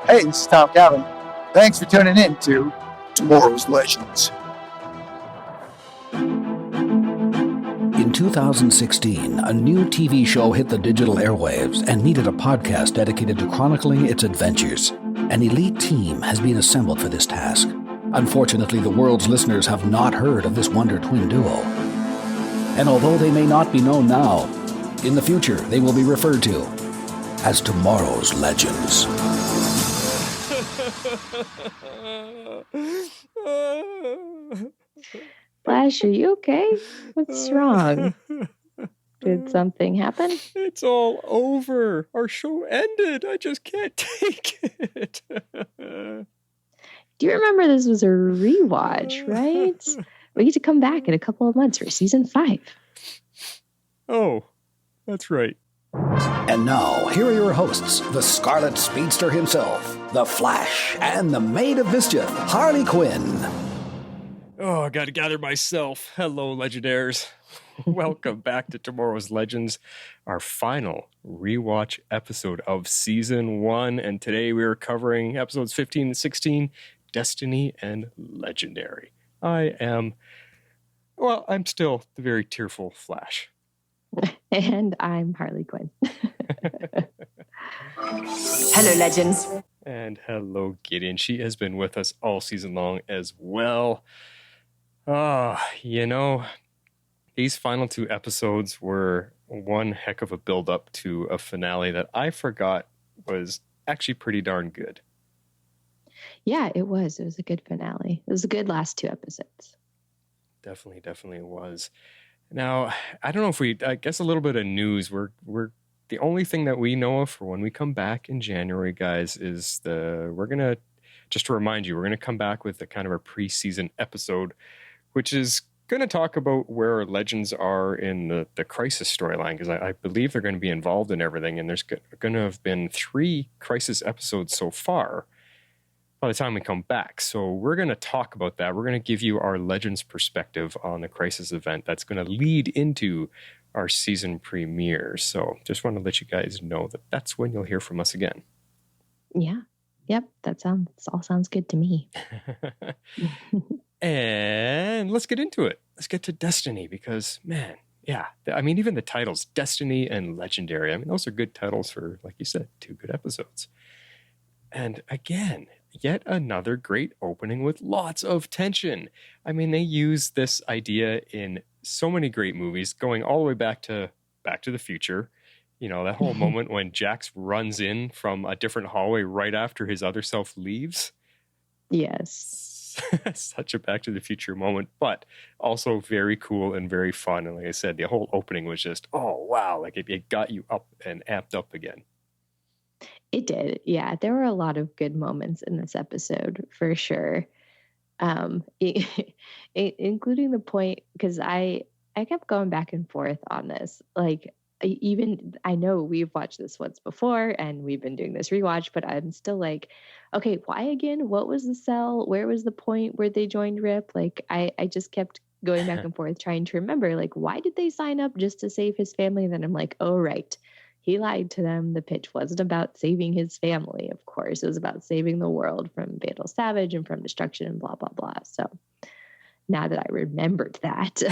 Hey, this is Tom Calvin. Thanks for tuning in to Tomorrow's Legends. In 2016, a new TV show hit the digital airwaves and needed a podcast dedicated to chronicling its adventures. An elite team has been assembled for this task. Unfortunately, the world's listeners have not heard of this Wonder Twin duo. And although they may not be known now, in the future they will be referred to as Tomorrow's Legends. Flash, are you okay? What's wrong? Did something happen? It's all over. Our show ended. I just can't take it. Do you remember this was a rewatch, right? We get to come back in a couple of months for season 5. Oh, that's right. And now, here are your hosts, the Scarlet Speedster himself, the Flash, and the Maid of Mischief, Harley Quinn. Oh, I gotta gather myself. Hello, Legendaires. Welcome back to Tomorrow's Legends, our final rewatch episode of Season 1. And today we are covering episodes 15 and 16, Destiny and Legendary. I'm still the very tearful Flash. And I'm Harley Quinn. Hello, Legends. And hello, Gideon. She has been with us all season long as well. These final 2 episodes were one heck of a build-up to a finale that I forgot was actually pretty darn good. Yeah, it was. It was a good finale. It was a good last 2 episodes. Definitely was. Now, I don't know if I guess a little bit of news. We're the only thing that we know of for when we come back in January, guys, is we're going to, just to remind you, we're going to come back with a kind of a preseason episode, which is going to talk about where our legends are in the Crisis storyline, because I believe they're going to be involved in everything, and there's going to have been 3 Crisis episodes so far by the time we come back. So we're going to talk about that. We're going to give you our Legends perspective on the Crisis event that's going to lead into our season premiere. So just want to let you guys know that that's when you'll hear from us again. Yeah. Yep. That all sounds good to me. And let's get into it. Let's get to Destiny because, man, yeah. I mean, even the titles, Destiny and Legendary, I mean, those are good titles for, like you said, 2 good episodes. And again, yet another great opening with lots of tension. I mean, they use this idea in so many great movies, going all the way back to the Future. You know, that whole moment when Jax runs in from a different hallway right after his other self leaves. Yes. Such a Back to the Future moment, but also very cool and very fun. And like I said, the whole opening was just, oh, wow. Like it got you up and amped up again. It did. Yeah. There were a lot of good moments in this episode for sure. Including the point, because I kept going back and forth on this. Like, I know we've watched this once before and we've been doing this rewatch, but I'm still like, okay, why again? What was the cell? Where was the point where they joined RIP? Like, I just kept going back and forth trying to remember, like, why did they sign up just to save his family? And then I'm like, oh, right. He lied to them. The pitch wasn't about saving his family, of course. It was about saving the world from Vandal Savage and from destruction and blah, blah, blah. So now that I remembered that,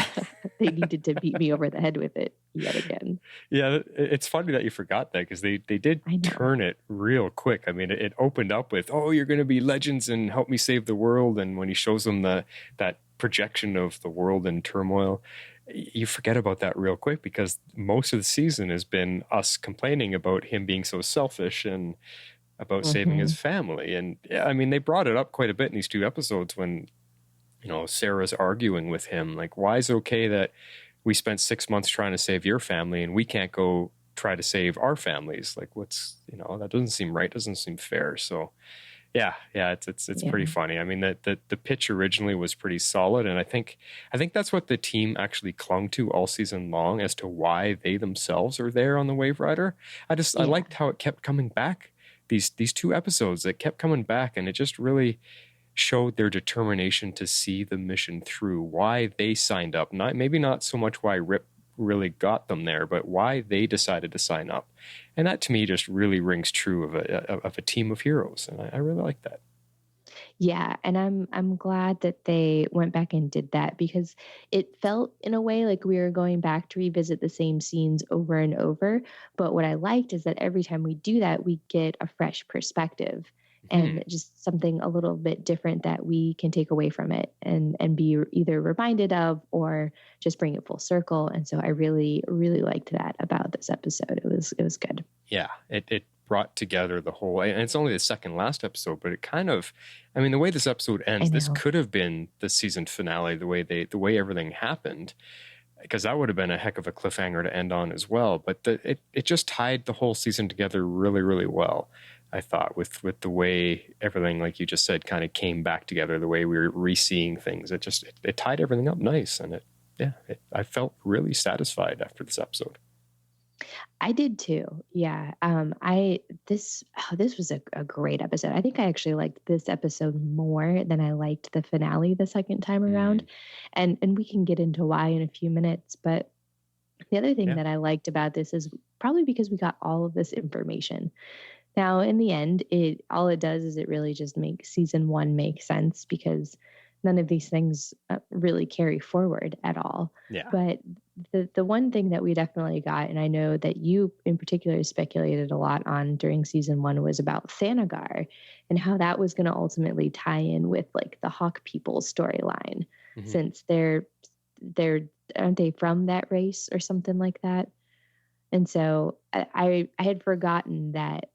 they needed to beat me over the head with it yet again. Yeah, it's funny that you forgot that because they did turn it real quick. I mean, it opened up with, oh, you're going to be legends and help me save the world. And when he shows them that projection of the world in turmoil, you forget about that real quick because most of the season has been us complaining about him being so selfish and about saving his family. And yeah, I mean, they brought it up quite a bit in these 2 episodes when, you know, Sarah's arguing with him. Like, why is it okay that we spent 6 months trying to save your family and we can't go try to save our families? Like, what's, you know, that doesn't seem right. Doesn't seem fair. So yeah, it's pretty funny. I mean, the pitch originally was pretty solid, and I think that's what the team actually clung to all season long as to why they themselves are there on the Waverider. I liked how it kept coming back. These 2 episodes, it kept coming back, and it just really showed their determination to see the mission through. Why they signed up, maybe not so much why Rip really got them there, but why they decided to sign up. And that to me just really rings true of a team of heroes. And I really like that. Yeah, and I'm glad that they went back and did that, because it felt in a way like we were going back to revisit the same scenes over and over. But what I liked is that every time we do that, we get a fresh perspective and just something a little bit different that we can take away from it and be either reminded of or just bring it full circle. And so I really, really liked that about this episode. It was good. Yeah, it brought together the whole, and it's only the second last episode, but it kind of, I mean, the way this episode ends, this could have been the season finale, the way everything happened, because that would have been a heck of a cliffhanger to end on as well. But it just tied the whole season together really, really well, I thought, with the way everything, like you just said, kind of came back together, the way we were re-seeing things. It tied everything up nice, and I felt really satisfied after this episode. I did too. Yeah. This was a great episode. I think I actually liked this episode more than I liked the finale the second time around. And we can get into why in a few minutes. But the other thing that I liked about this is probably because we got all of this information. Now, in the end, all it does is it really just makes season 1 make sense, because none of these things really carry forward at all. Yeah. But the one thing that we definitely got, and I know that you in particular speculated a lot on during season 1, was about Thanagar and how that was going to ultimately tie in with like the Hawk people storyline, since they're aren't they from that race or something like that? And so I had forgotten that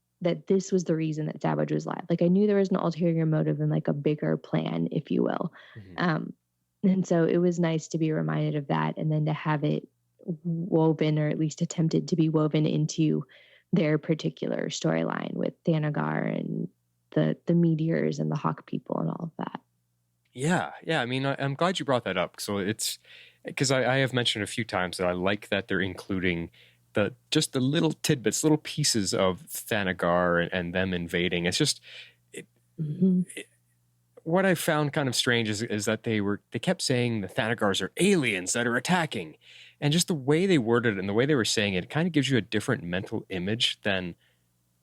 this was the reason that Savage was live. Like, I knew there was an ulterior motive and like a bigger plan, if you will. And so it was nice to be reminded of that, and then to have it woven, or at least attempted to be woven into their particular storyline with Thanagar and the meteors and the Hawk people and all of that. Yeah. I mean, I'm glad you brought that up. So it's because I have mentioned a few times that I like that they're including just the little tidbits, little pieces of Thanagar and them invading. It's just what I found kind of strange is that they kept saying the Thanagars are aliens that are attacking, and just the way they worded it and the way they were saying it kind of gives you a different mental image than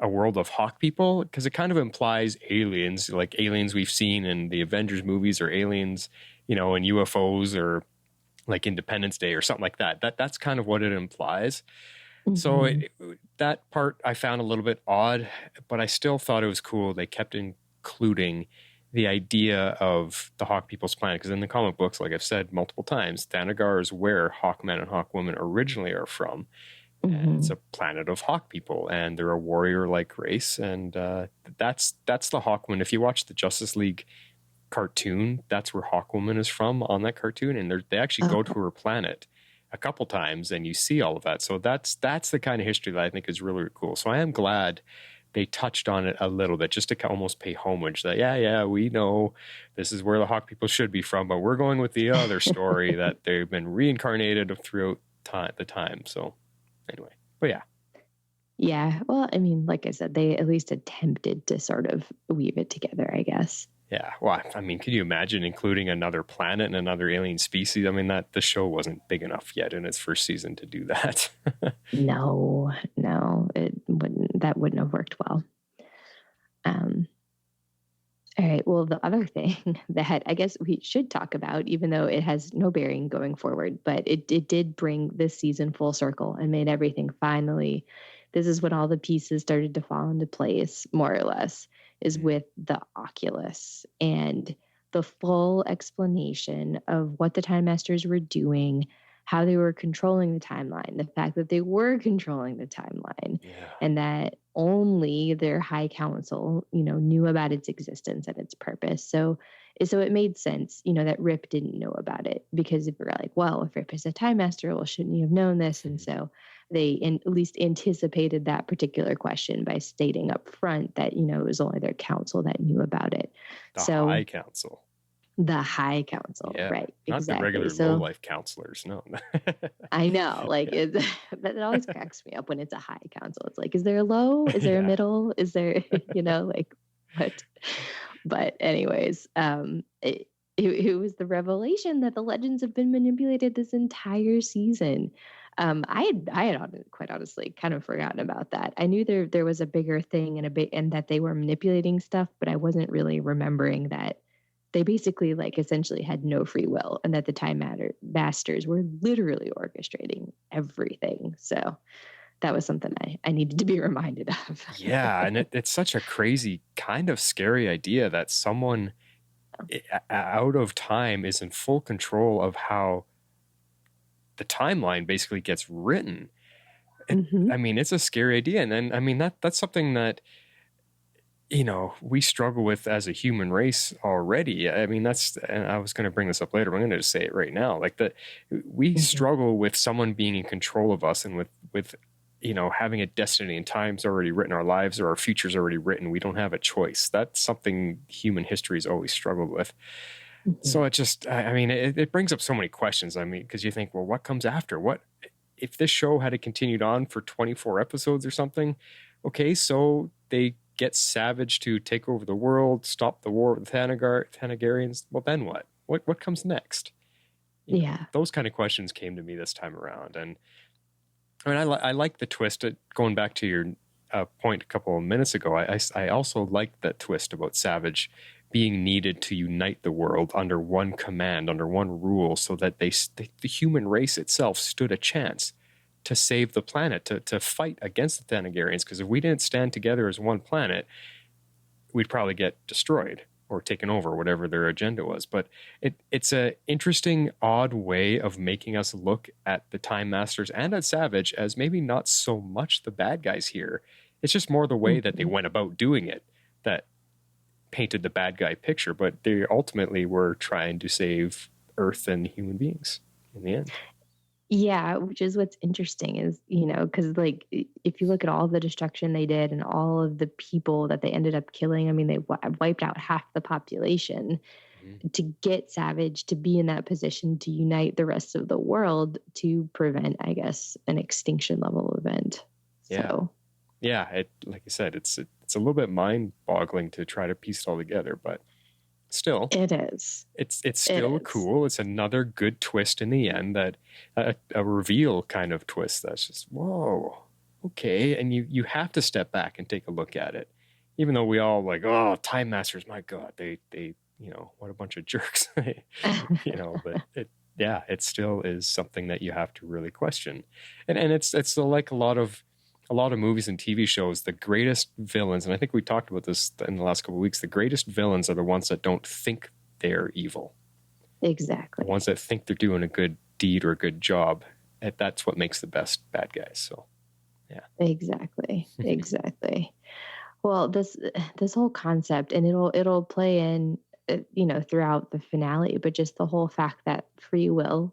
a world of Hawk people, because it kind of implies aliens, like aliens we've seen in the Avengers movies, or aliens, in UFOs, or like Independence Day or something like that. That's kind of what it implies. So that part I found a little bit odd, but I still thought it was cool. They kept including the idea of the Hawk people's planet, because in the comic books, like I've said multiple times, Thanagar is where Hawkmen and Hawkwomen originally are from. And it's a planet of Hawk people, and they're a warrior-like race, and that's the Hawkwoman. If you watch the Justice League cartoon, that's where Hawkwoman is from on that cartoon, and they actually go to her planet a couple times, and you see all of that. So that's the kind of history that I think is really, really cool. So I am glad they touched on it a little bit, just to almost pay homage that, we know this is where the Hawk people should be from, but we're going with the other story that they've been reincarnated throughout the time. So anyway, but yeah. Yeah. Well, I mean, like I said, they at least attempted to sort of weave it together, I guess. Yeah. Well, I mean, can you imagine including another planet and anher alien species? I mean, the show wasn't big enough yet in its first season to do that. No, that wouldn't have worked well. All right. Well, the other thing that I guess we should talk about, even though it has no bearing going forward, but it did bring this season full circle and made everything finally. This is when all the pieces started to fall into place, more or less, is with the Oculus and the full explanation of what the Time Masters were doing, how they were controlling the timeline, the fact that they were controlling the timeline, and that only their High Council, knew about its existence and its purpose. So it made sense, that Rip didn't know about it, because if you're like, well, if Rip is a Time Master, well, shouldn't he have known this? And so they at least anticipated that particular question by stating up front that, it was only their council that knew about it. The High Council. The High Council, right? Not exactly. the regular low-life counselors, no. I know, it always cracks me up when it's a High Council. It's like, is there a low? Is there a middle? Is there, what? But anyways, it was the revelation that the legends have been manipulated this entire season. I had quite honestly kind of forgotten about that. I knew there was a bigger thing and that they were manipulating stuff, but I wasn't really remembering that they basically like essentially had no free will, and that the masters were literally orchestrating everything. So that was something I needed to be reminded of. Yeah, and it's such a crazy, kind of scary idea that someone out of time is in full control of how the timeline basically gets written. I mean, it's a scary idea. And then, I mean, that's something that, you know, we struggle with as a human race already. I mean, and I was going to bring this up later, but I'm going to just say it right now. Like we struggle with someone being in control of us, and with, you know, having a destiny and time's already written, our lives or our future's already written. We don't have a choice. That's something human history has always struggled with. So it just, I mean, it brings up so many questions. I mean, because you think, well, what comes after? What if this show had continued on for 24 episodes or something? Okay, so they get Savage to take over the world, stop the war with the Thanagarians. Well, then what? What comes next? Yeah, those kind of questions came to me this time around, and I mean, I like the twist. Going back to your point a couple of minutes ago, I also liked that twist about Savage being needed to unite the world under one command, under one rule, so that the human race itself stood a chance to save the planet, to fight against the Thanagarians. Because if we didn't stand together as one planet, we'd probably get destroyed or taken over, whatever their agenda was. But it's a interesting, odd way of making us look at the Time Masters and at Savage as maybe not so much the bad guys here. It's just more the way that they went about doing it that painted the bad guy picture. But they ultimately were trying to save Earth and human beings in the end. Yeah, which is what's interesting is, you know, because like if you look at all the destruction they did and all of the people that they ended up killing, I mean, they wiped out half the population to get Savage to be in that position to unite the rest of the world to prevent, I guess, an extinction level event. Yeah. So. Yeah, like I said, it's a little bit mind-boggling to try to piece it all together, but still, it is. It's still cool. It's another good twist in the end, that a reveal kind of twist that's just, whoa, okay. And you have to step back and take a look at it, even though we all like, oh, Time Masters, my God, they you know, what a bunch of jerks, you know. But it still is something that you have to really question, and it's like a lot of movies and TV shows, the greatest villains, and I think we talked about this in the last couple of weeks, the greatest villains are the ones that don't think they're evil. Exactly. The ones that think they're doing a good deed or a good job. And that's what makes the best bad guys. So, yeah. Exactly. Well, this whole concept, and it'll play in, you know, throughout the finale, but just the whole fact that free will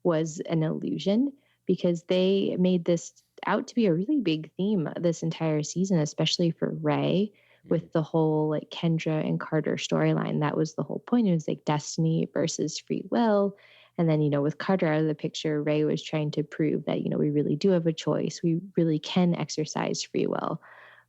was an illusion, because they made this out to be a really big theme this entire season, especially for Ray, with the whole like Kendra and Carter storyline. That was the whole point. It was like destiny versus free will. And then, you know, with Carter out of the picture, Ray was trying to prove that, you know, we really do have a choice. We really can exercise free will.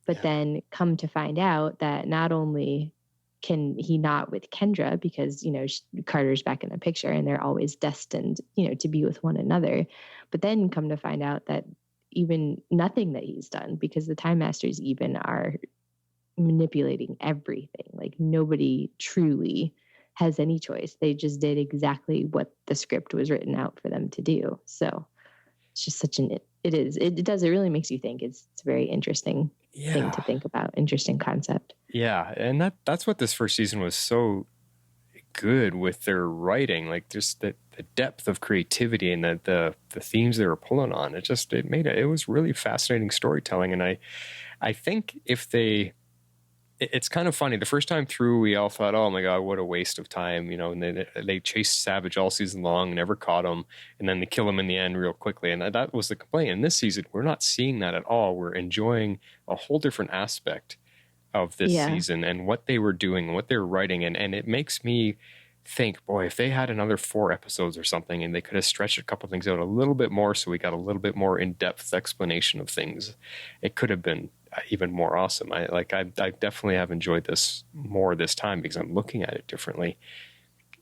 But then come to find out that not only can he not with Kendra, because, you know, Carter's back in the picture and they're always destined, you know, to be with one another. But then come to find out that even nothing that he's done, because the Time Masters even are manipulating everything. Like nobody truly has any choice. They just did exactly what the script was written out for them to do. So it's just it really makes you think. It's a very interesting thing to think about. Interesting concept. Yeah. And that's what this first season was so good with their writing, like just the depth of creativity and the themes they were pulling on. It was really fascinating storytelling. And I think it's kind of funny. The first time through, we all thought, oh my God, what a waste of time, you know, and they chased Savage all season long, never caught him. And then they kill him in the end real quickly. And that was the complaint. In this season, we're not seeing that at all. We're enjoying a whole different aspect of this season and what they were doing and what they were writing. And it makes me think, boy, if they had another 4 episodes or something and they could have stretched a couple things out a little bit more, so we got a little bit more in-depth explanation of things, it could have been even more awesome. I definitely have enjoyed this more this time because I'm looking at it differently.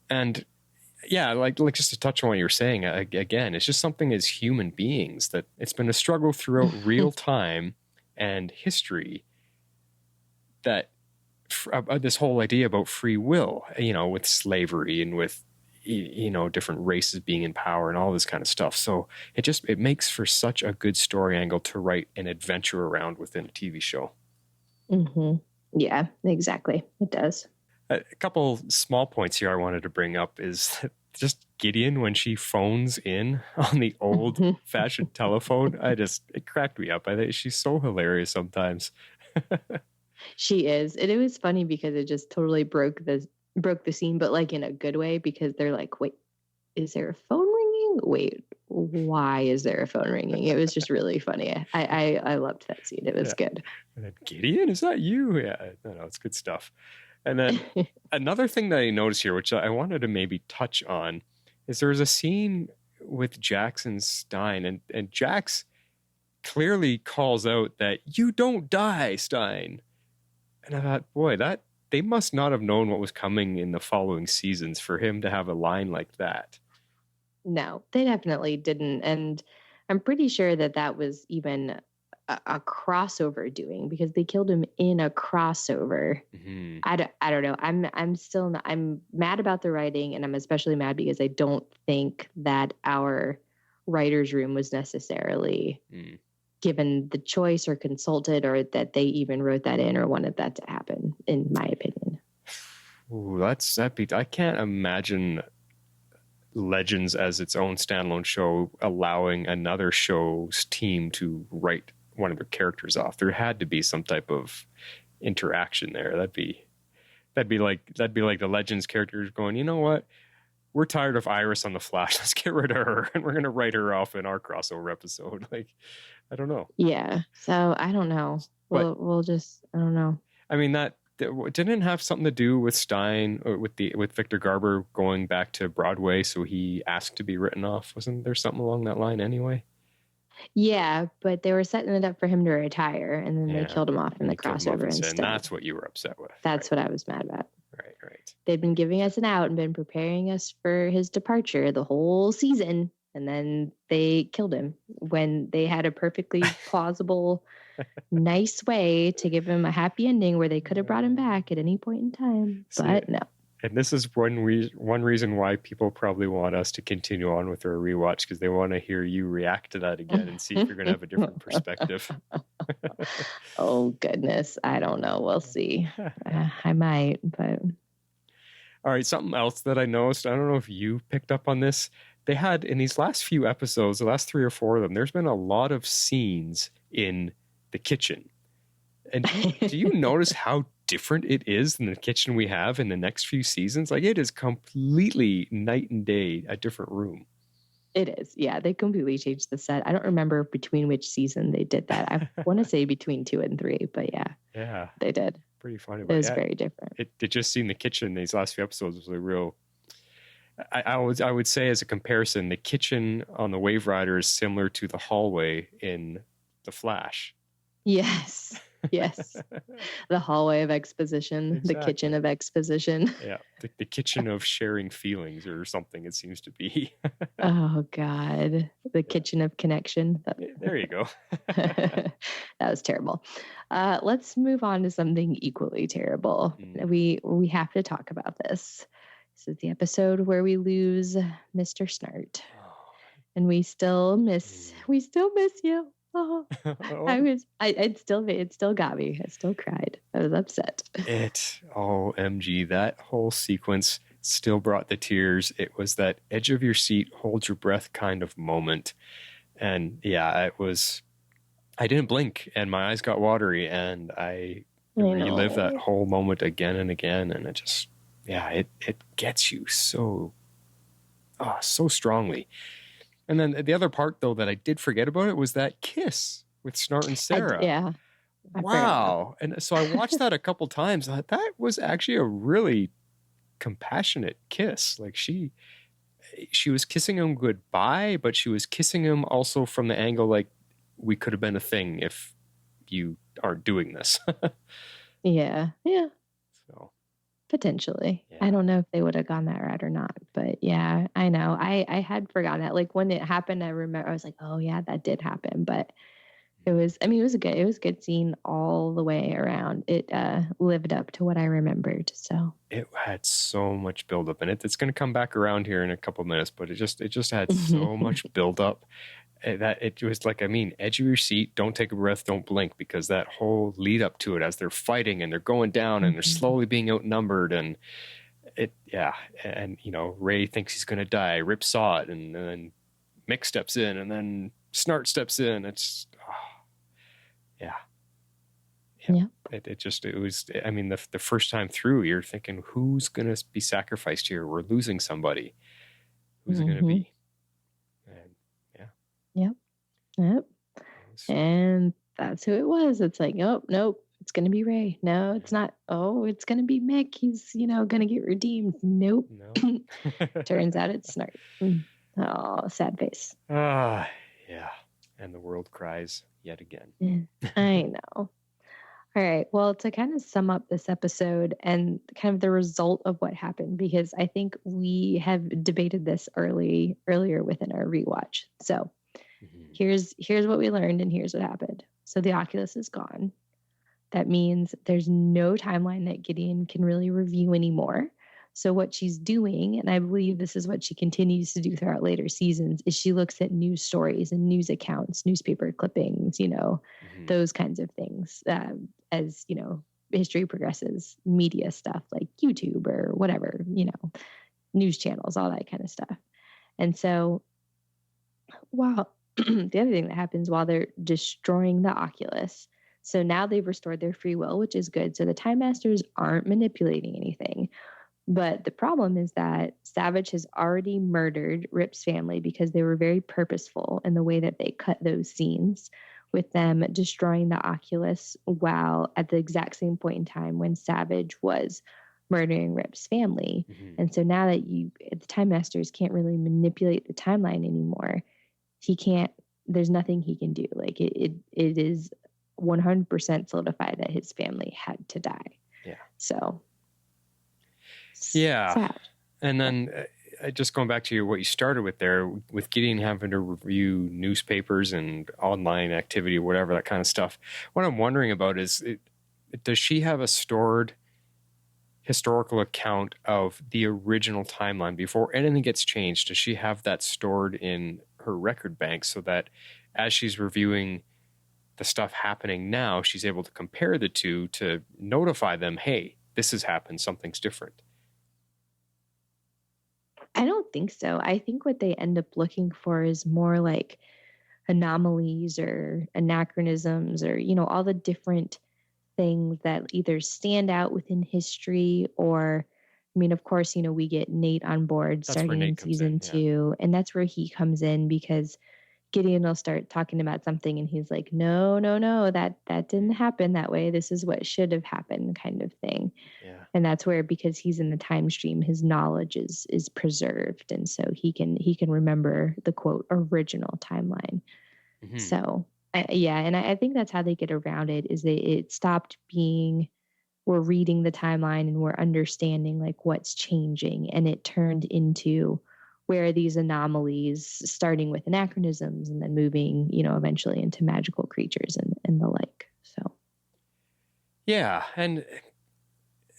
And yeah, like just to touch on what you were saying again, it's just something as human beings that it's been a struggle throughout real time and history that this whole idea about free will, with slavery and with different races being in power and all this kind of stuff. So it makes for such a good story angle to write an adventure around within a TV show. Mm-hmm. Yeah, exactly. It does. A couple small points here I wanted to bring up is just Gideon when she phones in on the old fashioned telephone. It cracked me up. I think she's so hilarious sometimes. She is. It was funny because it just totally broke the scene, but like in a good way, because they're like, wait, is there a phone ringing? Wait, why is there a phone ringing? It was just really funny. I loved that scene. It was good. And then, Gideon, is that you? Yeah, no, it's good stuff. And then another thing that I noticed here, which I wanted to maybe touch on, is there's a scene with Jax and Stein, and Jax clearly calls out that you don't die, Stein. And I thought, boy, they must not have known what was coming in the following seasons for him to have a line like that. No, they definitely didn't. And I'm pretty sure that was even a crossover doing, because they killed him in a crossover. Mm-hmm. I don't know. I'm mad about the writing, and I'm especially mad because I don't think that our writer's room was necessarily given the choice or consulted, or that they even wrote that in or wanted that to happen, in my opinion. Ooh, I can't imagine Legends as its own standalone show allowing another show's team to write one of their characters off. There had to be some type of interaction there. That'd be like the Legends characters going, you know what? We're tired of Iris on the Flash. Let's get rid of her, and we're going to write her off in our crossover episode. Like, I don't know. Yeah. So I don't know. We'll just, I don't know. I mean, that didn't have something to do with Stein or with Victor Garber going back to Broadway, so he asked to be written off. Wasn't there something along that line anyway? Yeah, but they were setting it up for him to retire, and then they killed him off in the crossover instead. And that's what you were upset with. That's what I was mad about. Right. They'd been giving us an out and been preparing us for his departure the whole season, and then they killed him when they had a perfectly plausible, nice way to give him a happy ending where they could have brought him back at any point in time. But no. And this is one reason why people probably want us to continue on with our rewatch, because they want to hear you react to that again and see if you're going to have a different perspective. Oh, goodness. I don't know. We'll see. I might, but... All right, something else that I noticed, I don't know if you picked up on this. They had, in these last few episodes, the last 3 or 4 of them, there's been a lot of scenes in the kitchen. And do you notice how different it is than the kitchen we have in the next few seasons? Like, it is completely night and day, a different room. It is. Yeah, they completely changed the set. I don't remember between which season they did that. I want to say between 2 and 3, but yeah, they did. Pretty funny. It was very different. It just seemed the kitchen these last few episodes was a real... I would say, as a comparison, the kitchen on the Waverider is similar to the hallway in The Flash. Yes. The hallway of exposition, exactly. The kitchen of exposition. Yeah, the kitchen of sharing feelings or something, it seems to be. Oh, God. The kitchen of connection. There you go. That was terrible. Let's move on to something equally terrible. We have to talk about this. This is the episode where we lose Mr. Snart. And we still miss you. Oh, it still got me. I still cried. I was upset. OMG, that whole sequence still brought the tears. It was that edge of your seat, hold your breath kind of moment. And yeah, I didn't blink and my eyes got watery and I relived that whole moment again and again. And it just, it gets you so strongly. And then the other part, though, that I did forget about it was that kiss with Snart and Sarah. Wow. And so I watched that a couple times. I thought that was actually a really compassionate kiss. Like she was kissing him goodbye, but she was kissing him also from the angle like we could have been a thing if you aren't doing this. Yeah. So Potentially. Yeah. I don't know if they would have gone that route or not, but yeah, I know. I had forgotten that. Like when it happened, I remember I was like, oh yeah, that did happen. But it was a good scene all the way around. It lived up to what I remembered. So it had so much buildup, and it's going to come back around here in a couple of minutes, but it just had so much buildup that it was like, edge of your seat, don't take a breath, don't blink, because that whole lead up to it as they're fighting and they're going down and they're slowly being outnumbered, and Ray thinks he's going to die. Rip saw it, and then Mick steps in, and then Snart steps in. It's it was the first time through, you're thinking, who's going to be sacrificed here? We're losing somebody. Who's it going to be? And Yep. And that's who it was. It's like, oh, nope, it's going to be Ray. No, it's not. Oh, it's going to be Mick. He's, going to get redeemed. Nope. No. Turns out it's Snart. Oh, sad face. Yeah. And the world cries yet again. I know. All right. Well, to kind of sum up this episode and kind of the result of what happened, because I think we have debated this earlier within our rewatch. So here's what we learned and here's what happened. So the Oculus is gone. That means there's no timeline that Gideon can really review anymore. So what she's doing, and I believe this is what she continues to do throughout later seasons, is she looks at news stories and news accounts, newspaper clippings, those kinds of things. As, history progresses, media stuff like YouTube or whatever, news channels, all that kind of stuff. And so while the other thing that happens while they're destroying the Oculus, so now they've restored their free will, which is good. So the Time Masters aren't manipulating anything. But the problem is that Savage has already murdered Rip's family because they were very purposeful in the way that they cut those scenes, with them destroying the Oculus while at the exact same point in time when Savage was murdering Rip's family. And so now that the Time Masters can't really manipulate the timeline anymore, there's nothing he can do. Like it is 100% solidified that his family had to die. Yeah. So yeah. sad. And then just going back to what you started with there, with Gideon having to review newspapers and online activity, whatever, that kind of stuff. What I'm wondering about is, does she have a stored historical account of the original timeline before anything gets changed? Does she have that stored in her record bank so that as she's reviewing the stuff happening now, she's able to compare the two to notify them, hey, this has happened, something's different? I don't think so. I think what they end up looking for is more like anomalies or anachronisms or, all the different things that either stand out within history or, of course, we get Nate on board starting in season 2. And that's where he comes in, because Gideon will start talking about something and he's like, no, that didn't happen that way. This is what should have happened, kind of thing. Yeah. And that's where, because he's in the time stream, his knowledge is preserved. And so he can remember the quote original timeline. So I think that's how they get around it, is it stopped being, we're reading the timeline and we're understanding like what's changing. And it turned into, where are these anomalies, starting with anachronisms and then moving, eventually into magical creatures and the like. So, yeah. And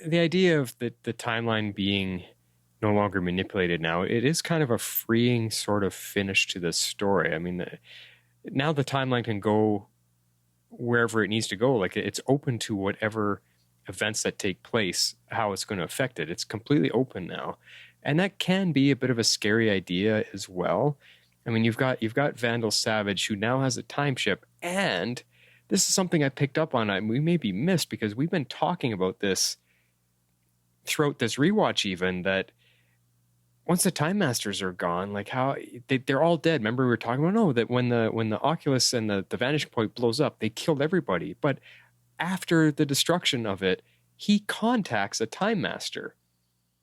the idea of the timeline being no longer manipulated now, it is kind of a freeing sort of finish to the story. Now the timeline can go wherever it needs to go. Like, it's open to whatever events that take place, how it's going to affect it. It's completely open now. And that can be a bit of a scary idea as well. You've got Vandal Savage, who now has a time ship, and this is something I picked up on. We may be missed because we've been talking about this throughout this rewatch, even, that once the Time Masters are gone, like how they're all dead. Remember we were talking about, that when the Oculus and the vanishing point blows up, they killed everybody. But after the destruction of it, he contacts a Time Master.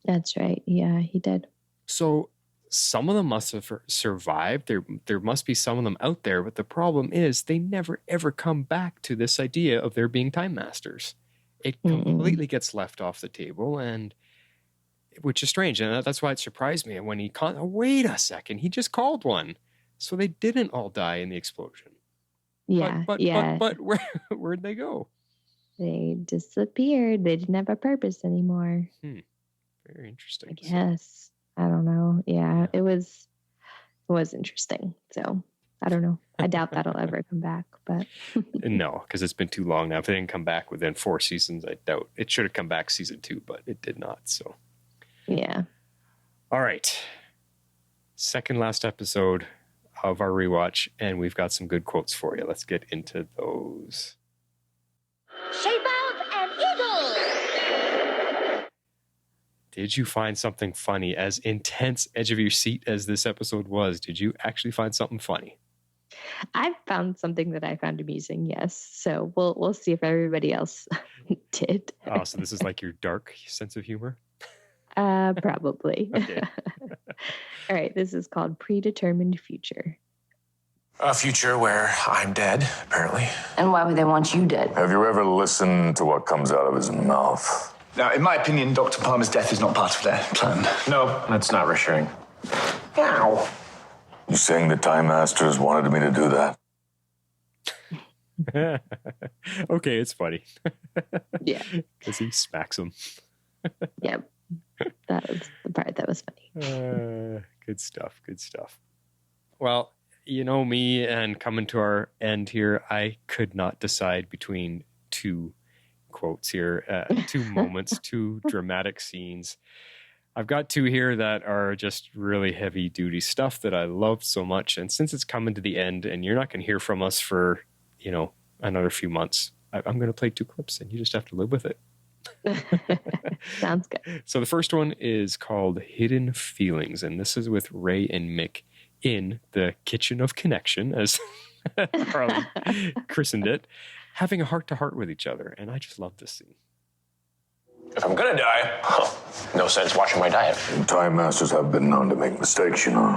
That's right. Yeah, he did. So some of them must have survived. There must be some of them out there. But the problem is they never, ever come back to this idea of there being Time Masters. it completely gets left off the table, and which is strange. And that's why it surprised me. And when he wait a second, he just called one. So they didn't all die in the explosion. Yeah. But where'd they go? They disappeared. They didn't have a purpose anymore. Very interesting. I guess. I don't know. Yeah, it was interesting. So I don't know. I doubt that'll ever come back. But no, because it's been too long now. If they didn't come back within 4 seasons, I doubt it should have come back season 2, but it did not. So yeah. All right. Second last episode of our rewatch, and we've got some good quotes for you. Let's get into those. Shape of an eagle. Did you find something funny? As intense edge of your seat as this episode was, did you actually find something funny? I found something that I found amusing, yes. So we'll see if everybody else did. Oh, so this is like your dark sense of humor? Probably. Okay. All right, this is called Predetermined Future. A future where I'm dead, apparently. And why would they want you dead? Have you ever listened to what comes out of his mouth? Now, in my opinion, Dr. Palmer's death is not part of their plan. No, that's not reassuring. Ow. You saying the Time Masters wanted me to do that? Okay, it's funny. Yeah. Because he smacks him. Yep. That was the part that was funny. Good stuff. Good stuff. Well, you know me, and coming to our end here, I could not decide between two quotes here, 2 moments, 2 dramatic scenes. I've got 2 here that are just really heavy duty stuff that I loved so much. And since it's coming to the end and you're not going to hear from us for, another few months, I'm going to play 2 clips and you just have to live with it. Sounds good. So the first one is called Hidden Feelings. And this is with Ray and Mick in the Kitchen of Connection, as Harley christened it, having a heart-to-heart with each other. And I just love this scene. If I'm gonna die, no sense watching my diet. Time Masters have been known to make mistakes, you know.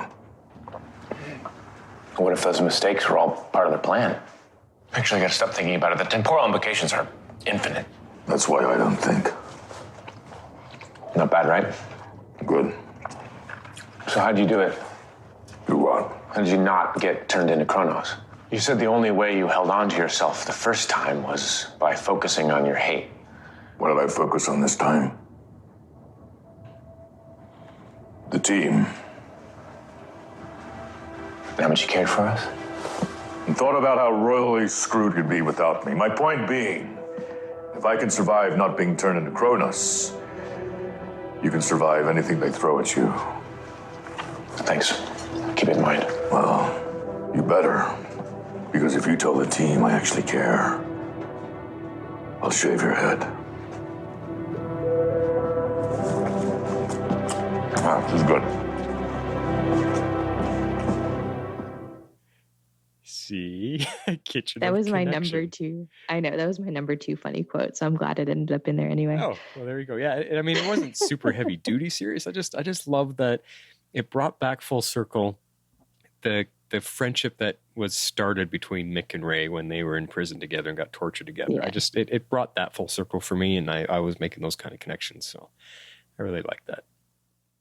What if those mistakes were all part of the plan? Actually, I gotta stop thinking about it. The temporal implications are infinite. That's why I don't think. Not bad, right? Good. So how'd you do it? Do what? How did you not get turned into Kronos? You said the only way you held on to yourself the first time was by focusing on your hate. What did I focus on this time? The team. How much you cared for us? And thought about how royally screwed you'd be without me. My point being, if I can survive not being turned into Kronos, you can survive anything they throw at you. Thanks. Keep it in mind. Well, you better. Because if you tell the team I actually care, I'll shave your head. This is good. See? Kitchen That of was my Connection. number 2. I know, that was my number 2 funny quote, so I'm glad it ended up in there anyway. Oh, well, there you go. Yeah, I mean, it wasn't super heavy duty serious. I just love that it brought back full circle the friendship that was started between Mick and Ray when they were in prison together and got tortured together. Yeah. It brought that full circle for me, and I was making those kind of connections, so I really liked that.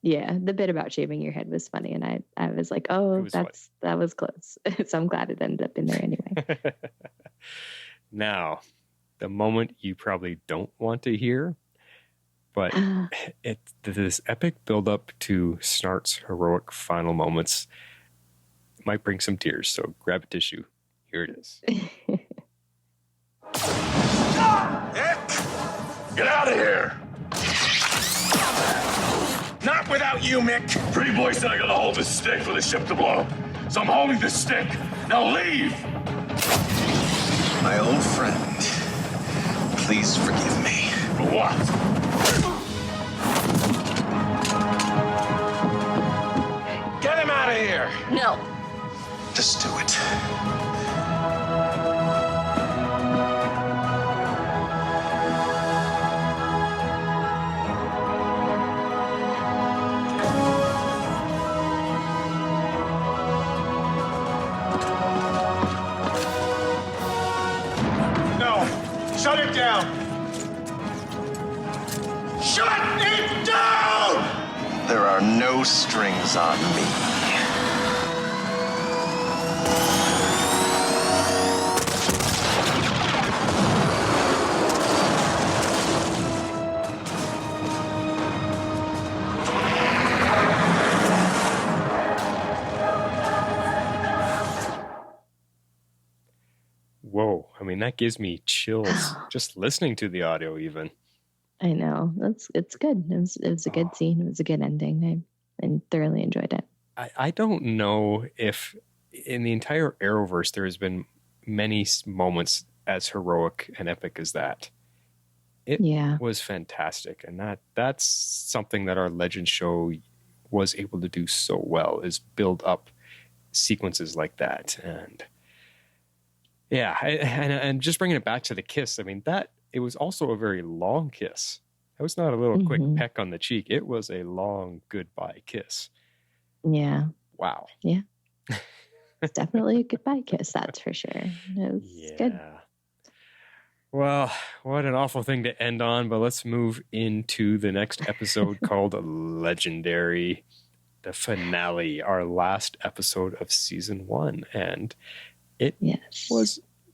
Yeah, the bit about shaving your head was funny, and I was like, oh, that was close. So I'm glad it ended up in there anyway. Now, the moment you probably don't want to hear, but this epic build-up to Snart's heroic final moments might bring some tears, so grab a tissue. Here it is. Get out of here! Not without you, Mick. Pretty boy said I gotta hold this stick for the ship to blow. So I'm holding this stick. Now leave! My old friend, please forgive me. For what? Get him out of here. No. Just do it. No, shut it down. are no strings on me. Whoa. I mean, that gives me chills just listening to the audio even. I know. It's good. It was a good scene. It was a good ending. I thoroughly enjoyed it. I don't know if in the entire Arrowverse there has been many moments as heroic and epic as that. It was fantastic. And that's something that our Legends show was able to do so well, is build up sequences like that. And yeah, and just bringing it back to the kiss, I mean, it was also a very long kiss. It was not a little quick peck on the cheek. It was a long goodbye kiss. Yeah. Wow. Yeah. It's definitely a goodbye kiss, that's for sure. It was good. Well, what an awful thing to end on, but let's move into the next episode called Legendary, the finale, our last episode of season 1. And it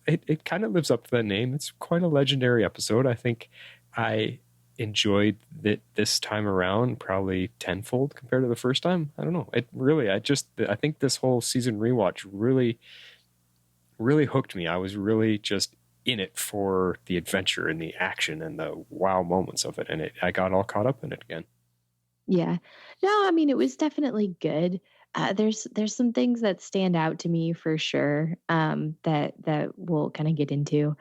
it kind of lives up to that name. It's quite a legendary episode. I think I enjoyed it this time around probably tenfold compared to the first time. I don't know. I think this whole season rewatch really, really hooked me. I was really just in it for the adventure and the action and the wow moments of it. And I got all caught up in it again. Yeah. No, I mean, it was definitely good. There's some things that stand out to me for sure, that we'll kind of get into.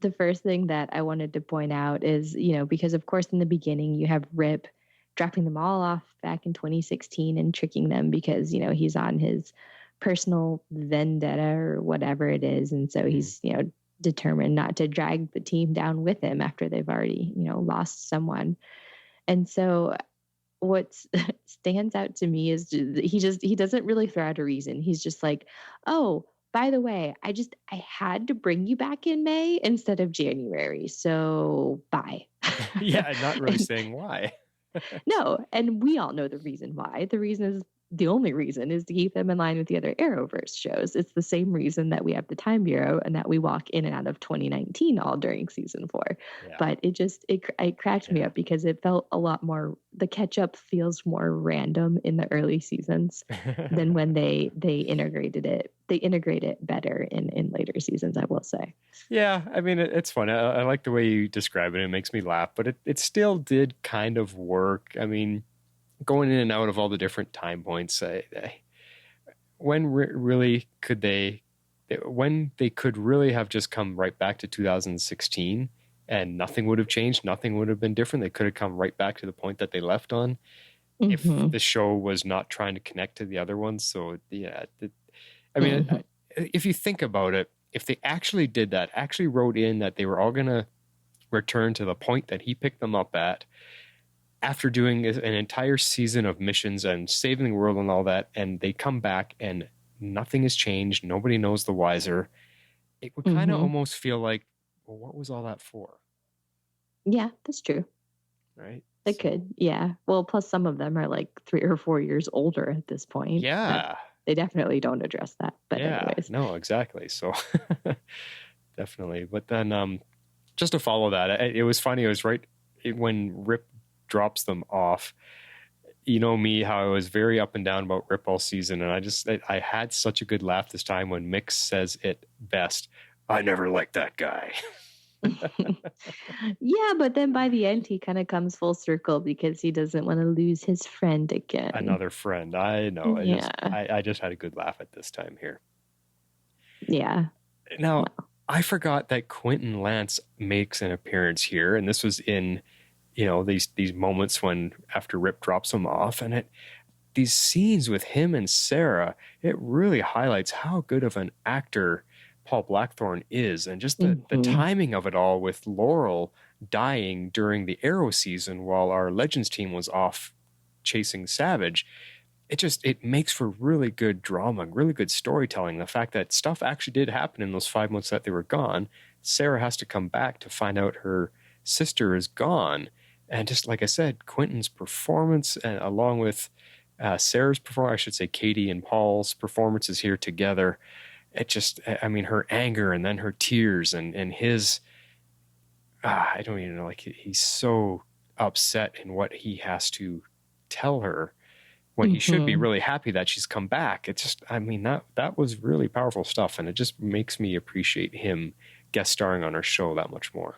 The first thing that I wanted to point out is, because of course in the beginning you have Rip dropping them all off back in 2016 and tricking them because, he's on his personal vendetta or whatever it is. And so he's, determined not to drag the team down with him after they've already, lost someone. And so what stands out to me is he doesn't really throw out a reason. He's just like, oh, by the way, I had to bring you back in May instead of January. So bye. Yeah. Not really saying why. No. And we all know the reason why. The only reason is to keep them in line with the other Arrowverse shows. It's the same reason that we have the Time Bureau and that we walk in and out of 2019 all during season 4. Yeah. But it cracked me up because it felt a lot more, the catch up feels more random in the early seasons than when they integrated it. They integrate it better in later seasons, I will say. Yeah, I mean, it's fun. I like the way you describe it. It makes me laugh, but it still did kind of work. I mean, going in and out of all the different time points, when they could really have just come right back to 2016 and nothing would have changed, nothing would have been different. They could have come right back to the point that they left on if the show was not trying to connect to the other ones. So yeah, if you think about it, if they actually did that, actually wrote in that they were all going to return to the point that he picked them up at, after doing an entire season of missions and saving the world and all that, and they come back and nothing has changed, nobody knows the wiser, it would kind of almost feel like, well, what was all that for? Yeah, that's true. Right? They could, yeah. Well, plus some of them are like 3 or 4 years older at this point. Yeah. They definitely don't address that. But anyways. No, exactly. So definitely. But then just to follow that, it was funny. It was right when Rip drops them off. You know me, how I was very up and down about Rip all season, and I had such a good laugh this time when Mick says it best. I never liked that guy. Yeah, but then by the end he kind of comes full circle because he doesn't want to lose his friend again. Another friend. I know. I just had a good laugh at this time here. Yeah. Now, I forgot that Quentin Lance makes an appearance here, and this was in these moments when after Rip drops him off, and these scenes with him and Sarah, it really highlights how good of an actor Paul Blackthorne is, and just the timing of it all with Laurel dying during the Arrow season while our Legends team was off chasing Savage. It makes for really good drama, really good storytelling. The fact that stuff actually did happen in those 5 months that they were gone. Sarah has to come back to find out her sister is gone. And just like I said, Quentin's performance, and along with Sarah's performance, I should say Katie and Paul's performances here together, it just, I mean, her anger and then her tears and his, I don't even know, like he's so upset in what he has to tell her when he should be really happy that she's come back. It's just, I mean, that was really powerful stuff. And it just makes me appreciate him guest starring on our show that much more.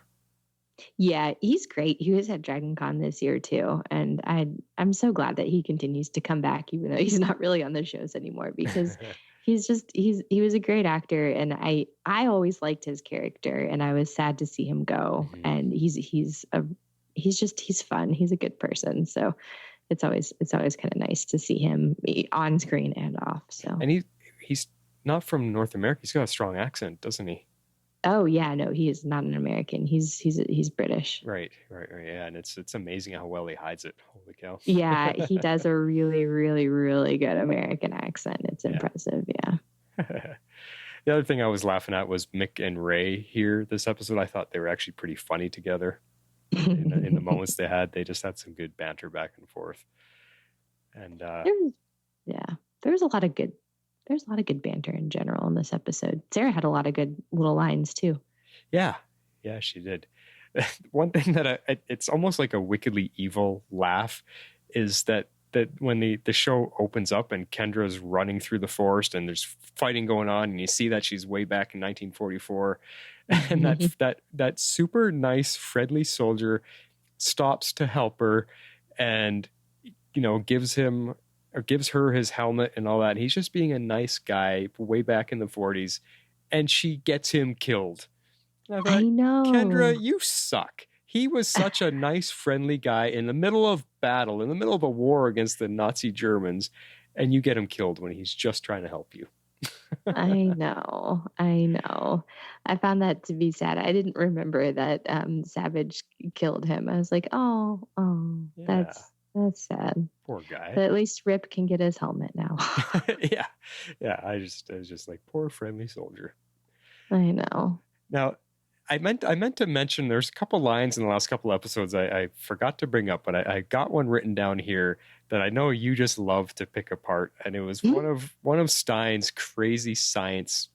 Yeah, he's great. He was at Dragon Con this year too. And I'm so glad that he continues to come back, even though he's not really on the shows anymore, because he was a great actor. And I always liked his character, and I was sad to see him go. And he's fun. He's a good person. So it's always kind of nice to see him on screen and off. So, and he's not from North America. He's got a strong accent, doesn't he? Oh yeah, no, he is not an American. He's British. Right. Yeah, and it's amazing how well he hides it. Holy cow. Yeah, he does a really, really, really good American accent. It's impressive. Yeah. The other thing I was laughing at was Mick and Ray here this episode. I thought they were actually pretty funny together. In the moments they had, they just had some good banter back and forth. And there's a lot of good banter in general in this episode. Sarah had a lot of good little lines too. Yeah, she did. One thing that it's almost like a wickedly evil laugh is that when the show opens up and Kendra's running through the forest and there's fighting going on, and you see that she's way back in 1944, and that super nice friendly soldier stops to help her and gives her his helmet and all that. He's just being a nice guy way back in the 40s, and she gets him killed. I know. Kendra, you suck. He was such a nice, friendly guy in the middle of battle, in the middle of a war against the Nazi Germans, and you get him killed when he's just trying to help you. I know. I found that to be sad. I didn't remember that Savage killed him. I was like, oh, yeah. That's sad. Poor guy. But at least Rip can get his helmet now. Yeah. I was just like, poor friendly soldier. I know. Now, I meant to mention there's a couple lines in the last couple episodes I forgot to bring up, but I got one written down here that I know you just love to pick apart, and it was one of Stein's crazy science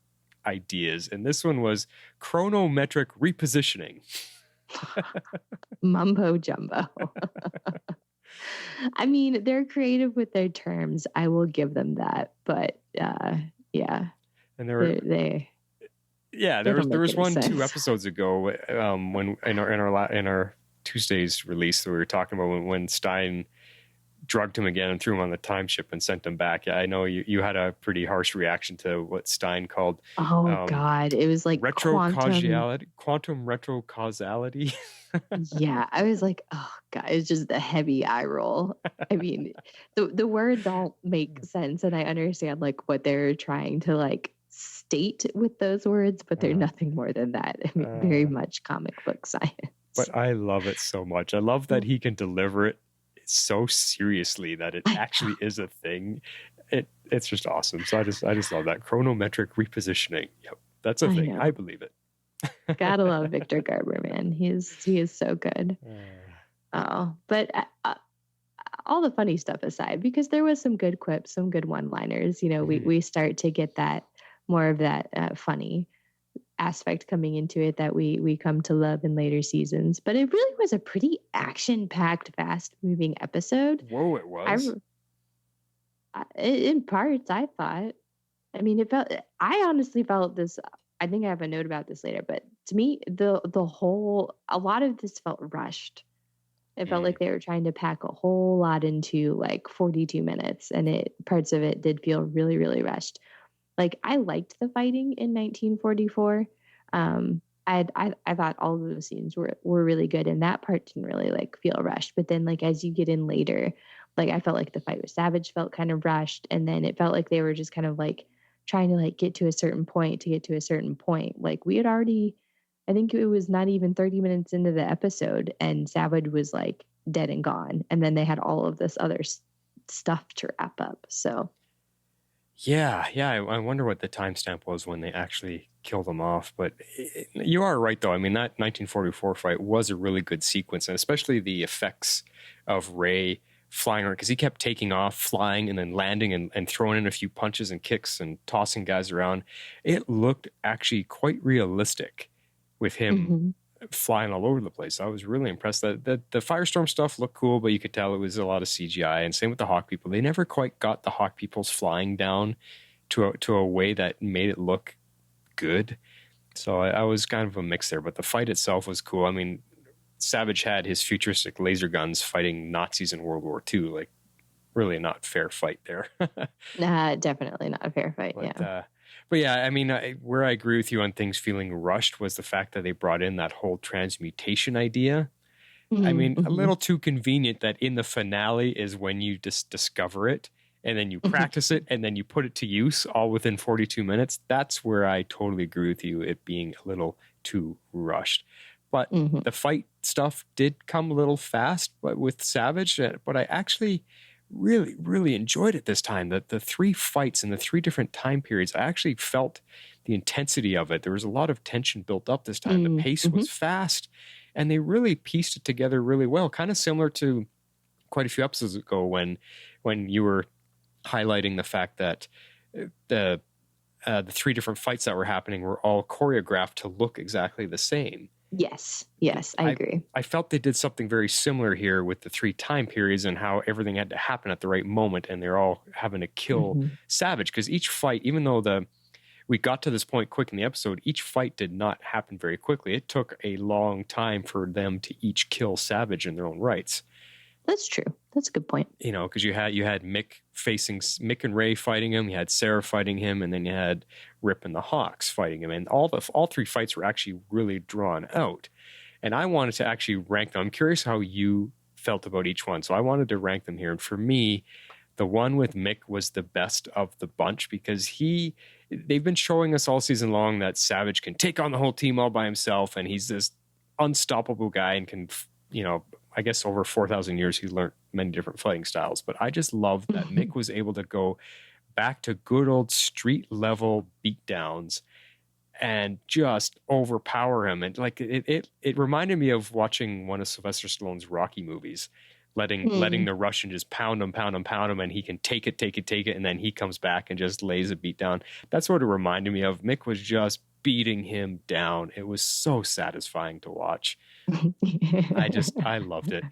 ideas, and this one was chronometric repositioning. Mumbo jumbo. I mean, they're creative with their terms. I will give them that, but yeah. And there was one sense. 2 episodes ago when in our Tuesday's release, we were talking about when Stein drugged him again and threw him on the time ship and sent him back. Yeah, I know you had a pretty harsh reaction to what Stein called. Oh God, it was like quantum retrocausality. Yeah, I was like, oh God, it's just a heavy eye roll. I mean, the words all make sense, and I understand like what they're trying to like state with those words, but they're nothing more than that. I mean, very much comic book science. But I love it so much. I love that he can deliver it so seriously that it actually is a thing. It's just awesome. So I just love that chronometric repositioning. Yep, that's a thing. I believe it. Gotta love Victor Garber, man. He is so good. But all the funny stuff aside, because there was some good quips, some good one-liners. We start to get that more of that funny aspect coming into it that we come to love in later seasons. But it really was a pretty action-packed, fast-moving episode. Whoa, it was. In parts, I thought. I mean, I honestly felt this. I think I have a note about this later, but to me, a lot of this felt rushed. It felt like they were trying to pack a whole lot into like 42 minutes, and parts of it did feel really, really rushed. Like, I liked the fighting in 1944. I thought all of those scenes were really good, and that part didn't really like feel rushed. But then, like, as you get in later, like, I felt like the fight with Savage felt kind of rushed, and then it felt like they were just kind of like trying to like get to a certain point to get to a certain point. Like, we had already, I think it was not even 30 minutes into the episode, and Savage was like dead and gone, and then they had all of this other stuff to wrap up. So. Yeah. I wonder what the timestamp was when they actually kill them off. But you are right, though. I mean, that 1944 fight was a really good sequence, and especially the effects of Ray flying around, because he kept taking off, flying, and then landing and throwing in a few punches and kicks and tossing guys around. It looked actually quite realistic with him flying all over the place. I was really impressed. The Firestorm stuff looked cool, but you could tell it was a lot of CGI. And same with the Hawk people. They never quite got the Hawk people's flying down to a way that made it look good. So I was kind of a mix there. But the fight itself was cool. I mean, Savage had his futuristic laser guns fighting Nazis in World War II. Like, really not fair fight there. Nah, definitely not a fair fight. But yeah, I mean, where I agree with you on things feeling rushed was the fact that they brought in that whole transmutation idea. I mean, a little too convenient that in the finale is when you just discover it and then you practice it and then you put it to use all within 42 minutes. That's where I totally agree with you, it being a little too rushed. But the fight stuff did come a little fast with Savage, but I actually really, really enjoyed it this time. The three fights in the three different time periods, I actually felt the intensity of it. There was a lot of tension built up this time. The pace was fast, and they really pieced it together really well, kind of similar to quite a few episodes ago when you were highlighting the fact that the three different fights that were happening were all choreographed to look exactly the same. Yes, I agree. I felt they did something very similar here with the three time periods and how everything had to happen at the right moment, and they're all having to kill Savage, because each fight, even though we got to this point quick in the episode, each fight did not happen very quickly. It took a long time for them to each kill Savage in their own rights. That's true. That's a good point. You know, because you had Mick and Ray fighting him, you had Sarah fighting him, and then you had Rip and the Hawks fighting him, and all three fights were actually really drawn out. And I wanted to actually rank them. I'm curious how you felt about each one, so I wanted to rank them here. And for me, the one with Mick was the best of the bunch, because they've been showing us all season long that Savage can take on the whole team all by himself, and he's this unstoppable guy and can, you know, I guess over 4,000 years, he learned many different fighting styles. But I just loved that Mick was able to go back to good old street level beatdowns and just overpower him. And like it reminded me of watching one of Sylvester Stallone's Rocky movies, letting the Russian just pound him, and he can take it, and then he comes back and just lays a beat down. That's what it reminded me of. Mick was just beating him down. It was so satisfying to watch. I loved it.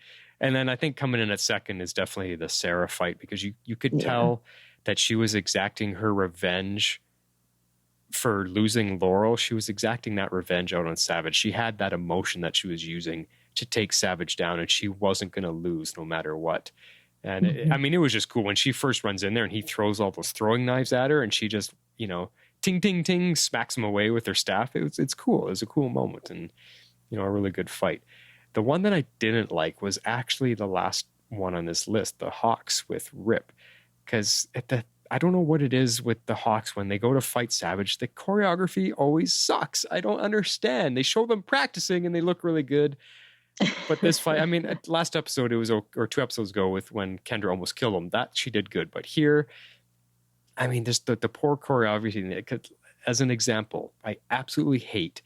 And then I think coming in at second is definitely the Sarah fight, because you could tell that she was exacting her revenge for losing Laurel. She was exacting that revenge out on Savage. She had that emotion that she was using to take Savage down, and she wasn't going to lose no matter what. And it was just cool when she first runs in there and he throws all those throwing knives at her, and she just, you know, ting, ting, ting, smacks him away with her staff. It's cool. It was a cool moment, and, you know, a really good fight. The one that I didn't like was actually the last one on this list, the Hawks with Rip. Because I don't know what it is with the Hawks when they go to fight Savage. The choreography always sucks. I don't understand. They show them practicing and they look really good. But this fight, I mean, last episode, it was, or 2 episodes ago, with when Kendra almost killed him, that she did good. But here, I mean, just the poor choreography. As an example, I absolutely hate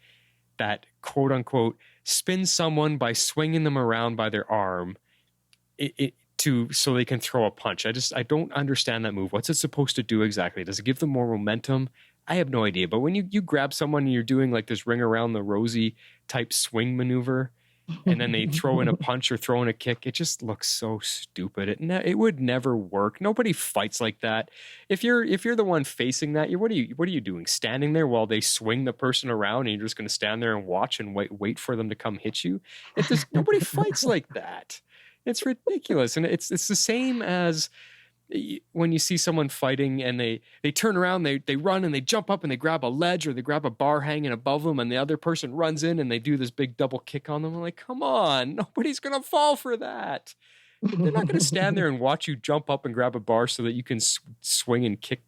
that quote unquote spin someone by swinging them around by their arm so they can throw a punch. I don't understand that move. What's it supposed to do exactly? Does it give them more momentum? I have no idea. But when you grab someone and you're doing like this ring around the rosy type swing maneuver, and then they throw in a punch or throw in a kick, it just looks so stupid. It would never work. Nobody fights like that. If you're the one facing that, what are you doing? Standing there while they swing the person around, and you're just going to stand there and watch and wait for them to come hit you? Nobody fights like that. It's ridiculous. And it's the same as when you see someone fighting and they turn around, they run and they jump up and they grab a ledge or they grab a bar hanging above them, and the other person runs in and they do this big double kick on them. I'm like, come on, nobody's going to fall for that. They're not going to stand there and watch you jump up and grab a bar so that you can swing and kick.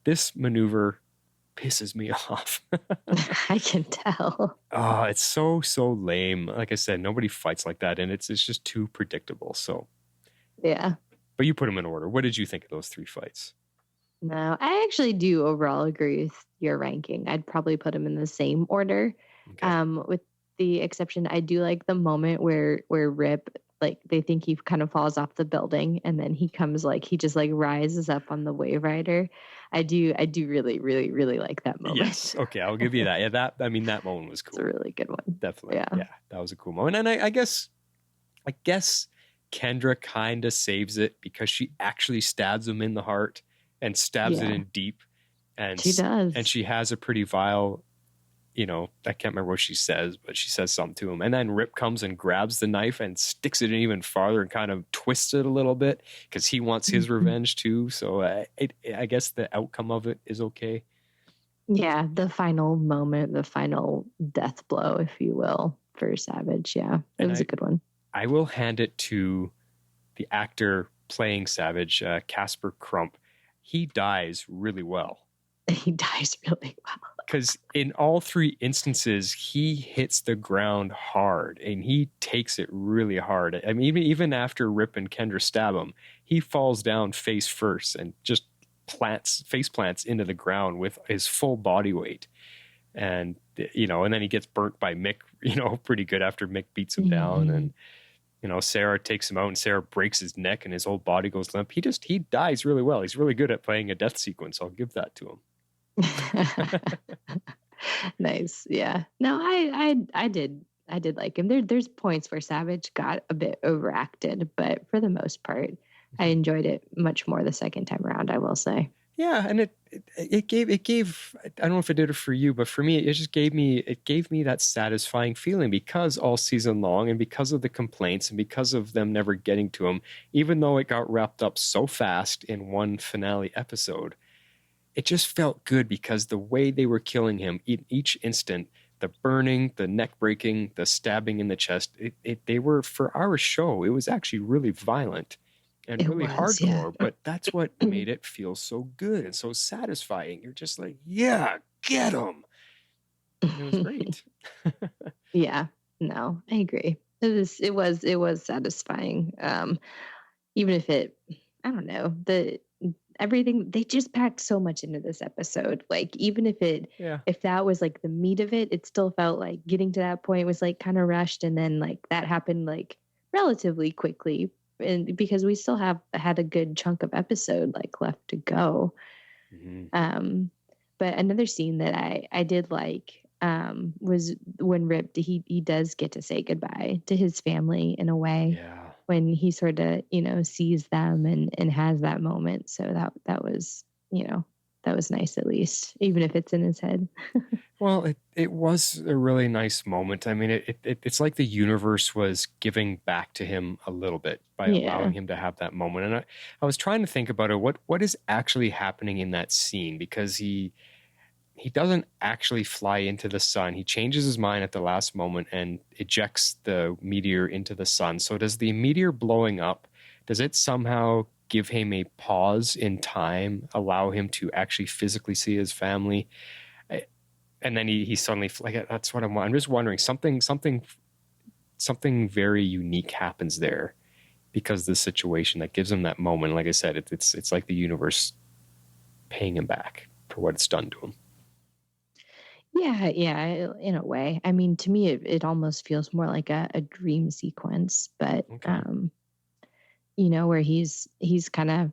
This maneuver pisses me off. I can tell. Oh, it's so lame. Like I said, nobody fights like that, and it's just too predictable. So yeah. But you put them in order. What did you think of those 3 fights? No, I actually do overall agree with your ranking. I'd probably put them in the same order. Okay. With the exception, I do like the moment where Rip, like, they think he kind of falls off the building and then he comes, like, he just like rises up on the Waverider. I do really, really, really like that moment. Yes. Okay, I'll give you that. Yeah, that moment was cool. It's a really good one. Definitely. Yeah, that was a cool moment. And I guess Kendra kind of saves it because she actually stabs him in the heart and stabs it in deep. And she does. And she has a pretty vile, I can't remember what she says, but she says something to him. And then Rip comes and grabs the knife and sticks it in even farther and kind of twists it a little bit because he wants his revenge too. So I guess the outcome of it is okay. Yeah, the final moment, the final death blow, if you will, for Savage. Yeah, it was a good one. I will hand it to the actor playing Savage, Casper Crump. He dies really well. He dies really well. Because in all three instances, he hits the ground hard and he takes it really hard. I mean, even after Rip and Kendra stab him, he falls down face first and just face plants into the ground with his full body weight. And, and then he gets burnt by Mick, pretty good after Mick beats him down. And, Sarah takes him out and Sarah breaks his neck and his whole body goes limp. He dies really well. He's really good at playing a death sequence. I'll give that to him. Nice. Yeah. No, I did like him. There's points where Savage got a bit overacted, but for the most part, I enjoyed it much more the second time around, I will say. Yeah, and it gave I don't know if it did it for you, but for me it just gave me that satisfying feeling because all season long and because of the complaints and because of them never getting to him, even though it got wrapped up so fast in one finale episode, it just felt good because the way they were killing him in each instant, the burning, the neck breaking, the stabbing in the chest, they were, for our show, it was actually really violent and really hardcore, but that's what made it feel so good and so satisfying. You're just like, yeah, get him. And it was great. Yeah, no, I agree. It was satisfying. Even if I don't know, everything, they just packed so much into this episode. Like, even if that was like the meat of it, it still felt like getting to that point was like kind of rushed. And then like that happened like relatively quickly. And because we still had a good chunk of episode like left to go. Mm-hmm. But another scene that I did like was when Rip, he does get to say goodbye to his family in a way. Yeah. When he sort of, sees them and has that moment. So that was, that was nice, at least, even if it's in his head. Well, it was a really nice moment. I mean, it's like the universe was giving back to him a little bit by allowing him to have that moment. And I was trying to think about it. What is actually happening in that scene? Because he doesn't actually fly into the sun. He changes his mind at the last moment and ejects the meteor into the sun. So does the meteor blowing up, does it somehow give him a pause in time, allow him to actually physically see his family? And then he suddenly, like, that's what I'm just wondering, something very unique happens there because of the situation that gives him that moment. Like I said, it's like the universe paying him back for what it's done to him. Yeah, in a way. I mean, to me, it almost feels more like a dream sequence, but, where he's kind of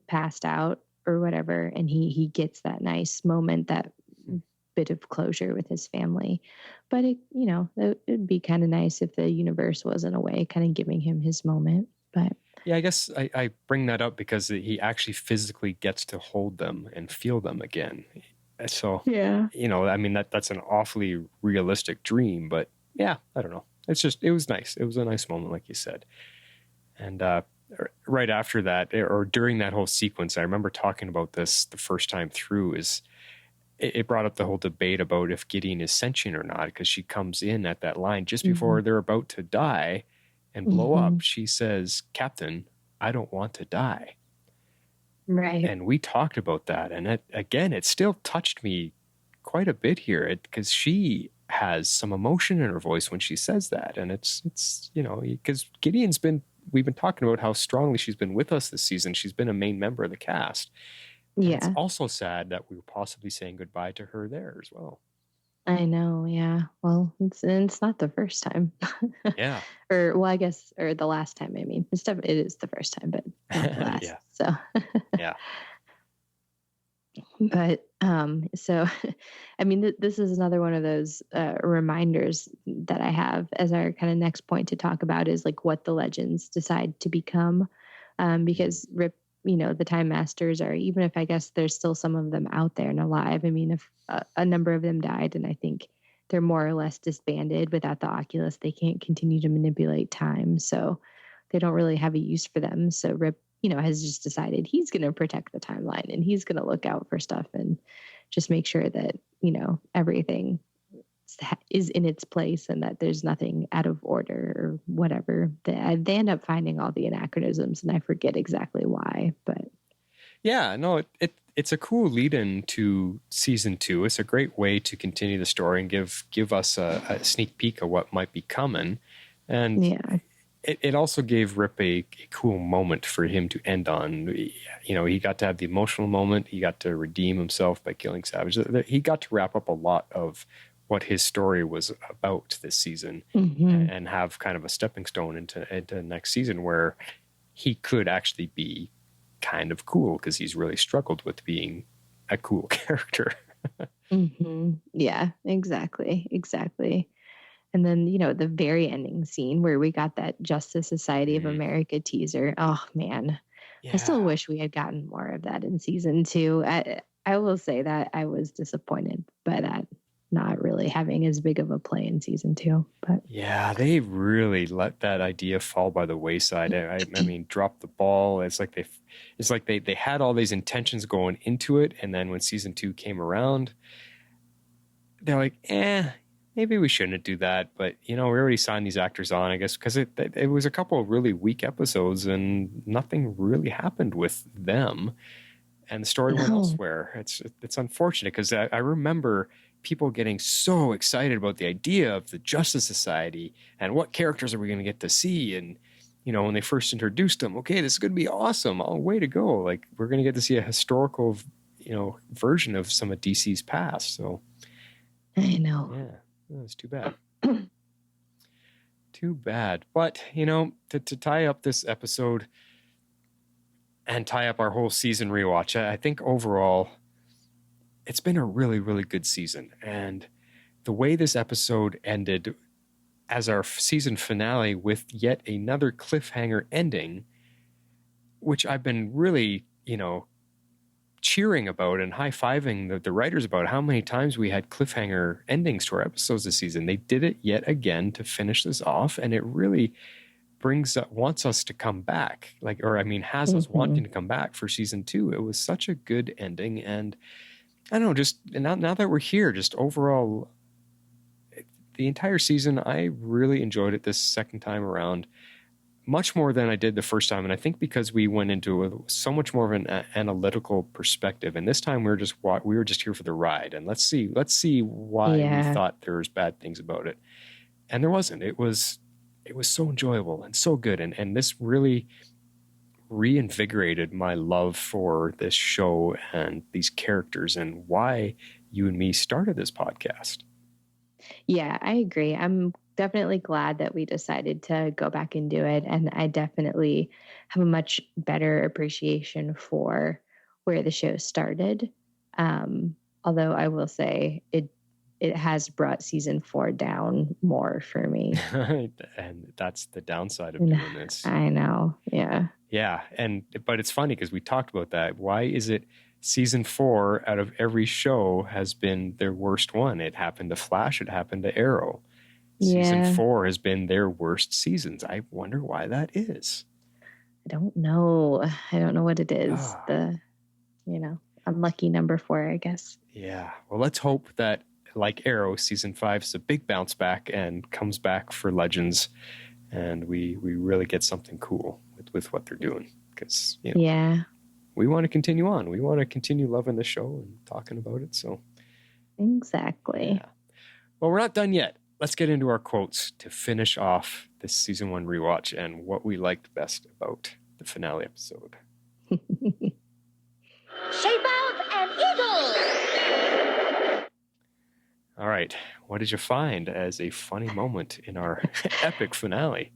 passed out or whatever, and he gets that nice moment, that bit of closure with his family. But it'd be kind of nice if the universe was in a way kind of giving him his moment. But yeah, I guess I bring that up because he actually physically gets to hold them and feel them again. So, yeah, I mean, that's an awfully realistic dream, but yeah, I don't know. It was nice. It was a nice moment, like you said. And right after that, or during that whole sequence, I remember talking about this the first time through, is it brought up the whole debate about if Gideon is sentient or not, because she comes in at that line just before they're about to die and blow up. She says, "Captain, I don't want to die." Right. And we talked about that. And it still touched me quite a bit here because she has some emotion in her voice when she says that. And it's because we've been talking about how strongly she's been with us this season. She's been a main member of the cast. And Yeah. it's also sad that we were possibly saying goodbye to her there as well. I know. Yeah. Well, it's not the first time. Yeah. Or I guess, or the last time. I mean, it is the first time, but not the last. Yeah. So. Yeah. But so, I mean, this is another one of those reminders that I have as our kind of next point to talk about is like what the legends decide to become, because Rip, the Time Masters are, even if I guess there's still some of them out there and alive. I mean, if a number of them died, and I think they're more or less disbanded. Without the Oculus, they can't continue to manipulate time, so they don't really have a use for them. So Rip, has just decided he's going to protect the timeline, and he's going to look out for stuff and just make sure that, everything is in its place and that there's nothing out of order or whatever. They end up finding all the anachronisms, and I forget exactly why, but. Yeah, no, it's a cool lead-in to season 2. It's a great way to continue the story and give us a sneak peek of what might be coming. And yeah. It also gave Rip a cool moment for him to end on. He got to have the emotional moment. He got to redeem himself by killing Savage. He got to wrap up a lot of what his story was about this season, and have kind of a stepping stone into next season where he could actually be kind of cool, because he's really struggled with being a cool character. Yeah, exactly. And then, the very ending scene where we got that Justice Society of America teaser. Oh, man. Yeah. I still wish we had gotten more of that in season 2. I will say that I was disappointed by that not really having as big of a play in season 2. But yeah, they really let that idea fall by the wayside. I mean, drop the ball. It's like they had all these intentions going into it, and then when season 2 came around, they're like, maybe we shouldn't do that, but we already signed these actors on, I guess, because it was a couple of really weak episodes and nothing really happened with them, and the story went elsewhere. It's unfortunate, because I remember people getting so excited about the idea of the Justice Society and what characters are we going to get to see, and when they first introduced them, okay, this is going to be awesome. Oh, way to go! Like, we're going to get to see a historical, version of some of DC's past. So I know. Yeah. Oh, it's too bad. Too bad. But, to tie up this episode and tie up our whole season rewatch, I think overall it's been a really, really good season. And the way this episode ended as our season finale with yet another cliffhanger ending, which I've been really, cheering about and high-fiving the writers about how many times we had cliffhanger endings to our episodes this season. They did it yet again to finish this off, and it really wants us to come back, has us wanting to come back for season 2. It was such a good ending, and I don't know, just now that we're here, just overall, the entire season, I really enjoyed it this second time around, much more than I did the first time. And I think because we went into so much more of an analytical perspective, and this time we were just here for the ride, and let's see why we thought there was bad things about it, and there wasn't. It was so enjoyable and so good, and this really reinvigorated my love for this show and these characters, and why you and me started this podcast. Yeah, I agree. I'm definitely glad that we decided to go back and do it. And I definitely have a much better appreciation for where the show started. Although I will say it has brought season 4 down more for me. And that's the downside of doing this. I know. Yeah. Yeah. But it's funny because we talked about that. Why is it season 4 out of every show has been their worst one? It happened to Flash. It happened to Arrow. Season 4 has been their worst seasons. I wonder why that is. I don't know. I don't know what it is. The, unlucky number 4, I guess. Yeah. Well, let's hope that, like Arrow, season 5 is a big bounce back and comes back for Legends, and we really get something cool with what they're doing. Because, we want to continue on. We want to continue loving the show and talking about it. So exactly. Yeah. Well, we're not done yet. Let's get into our quotes to finish off this season 1 rewatch and what we liked best about the finale episode. Shapeouts and Eagles! All right. What did you find as a funny moment in our epic finale?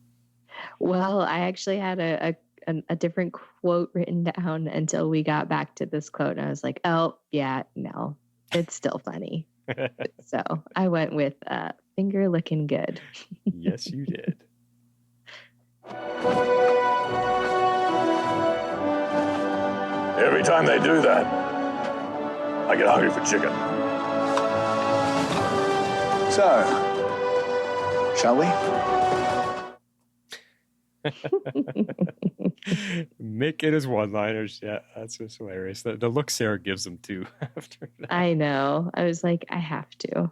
Well, I actually had a different quote written down until we got back to this quote. And I was like, oh, yeah, no, it's still funny. So I went with finger looking good. Yes, you did. Every time they do that, I get hungry for chicken. So, shall we? Mick and his one-liners. Yeah, that's just hilarious. The look Sarah gives him, too, after that. I know. I was like, I have to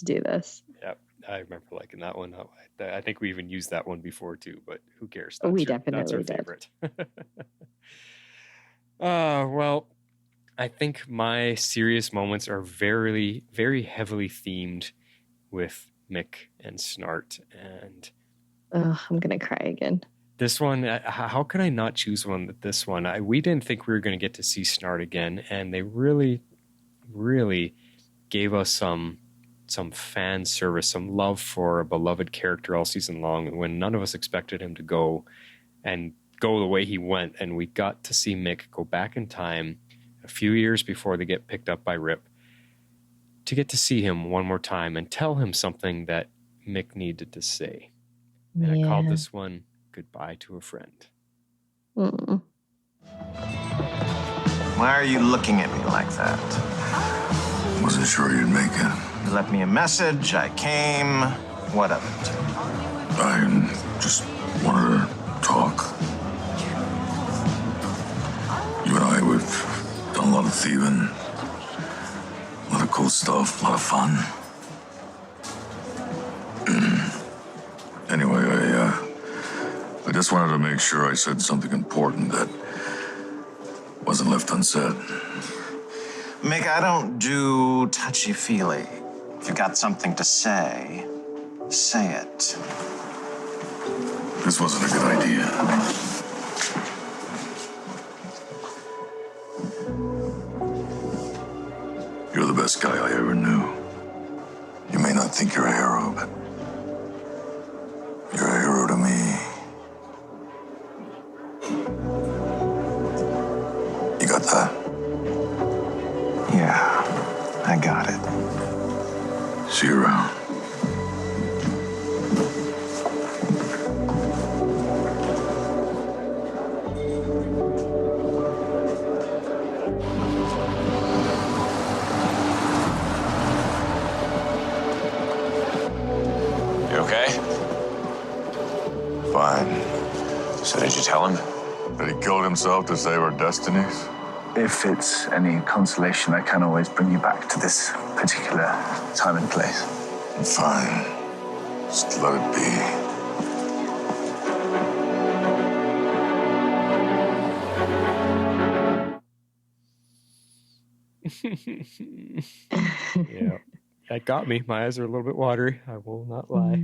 do this. Yeah, I remember liking that one. I think we even used that one before, too, but who cares? We That's definitely our did. favorite. Well, I think my serious moments are very, very heavily themed with Mick and Snart. And I'm going to cry again. this one, how could I not choose this one? We didn't think we were going to get to see Snart again, and they really, really gave us some fan service, some love for a beloved character all season long when none of us expected him to go the way he went. And we got to see Mick go back in time a few years before they get picked up by Rip to get to see him one more time and tell him something that Mick needed to say. And I called this one Goodbye to a Friend. Mm. Why are you looking at me like that? Wasn't sure you'd make it. You left me a message, I came. What of it? I just wanted to talk. You and I, we've done a lot of thieving. A lot of cool stuff, a lot of fun. Anyway, I just wanted to make sure I said something important that wasn't left unsaid. Mick, I don't do touchy-feely. If you got something to say, say it. This wasn't a good idea. You're the best guy I ever knew. You may not think you're a hero, but you're a hero to me. You got that? Yeah, I got it. See you around. Fine. So did you tell him? That he killed himself to save our destinies? If it's any consolation, I can always bring you back to this particular time and place. Fine. Just let it be. Yeah, that got me. My eyes are a little bit watery. I will not lie.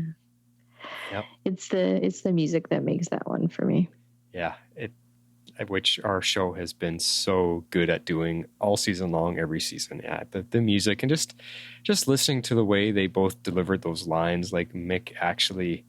Yep. It's the music that makes that one for me. Yeah, which our show has been so good at doing all season long, every season. Yeah, the music and just listening to the way they both delivered those lines, like Mick actually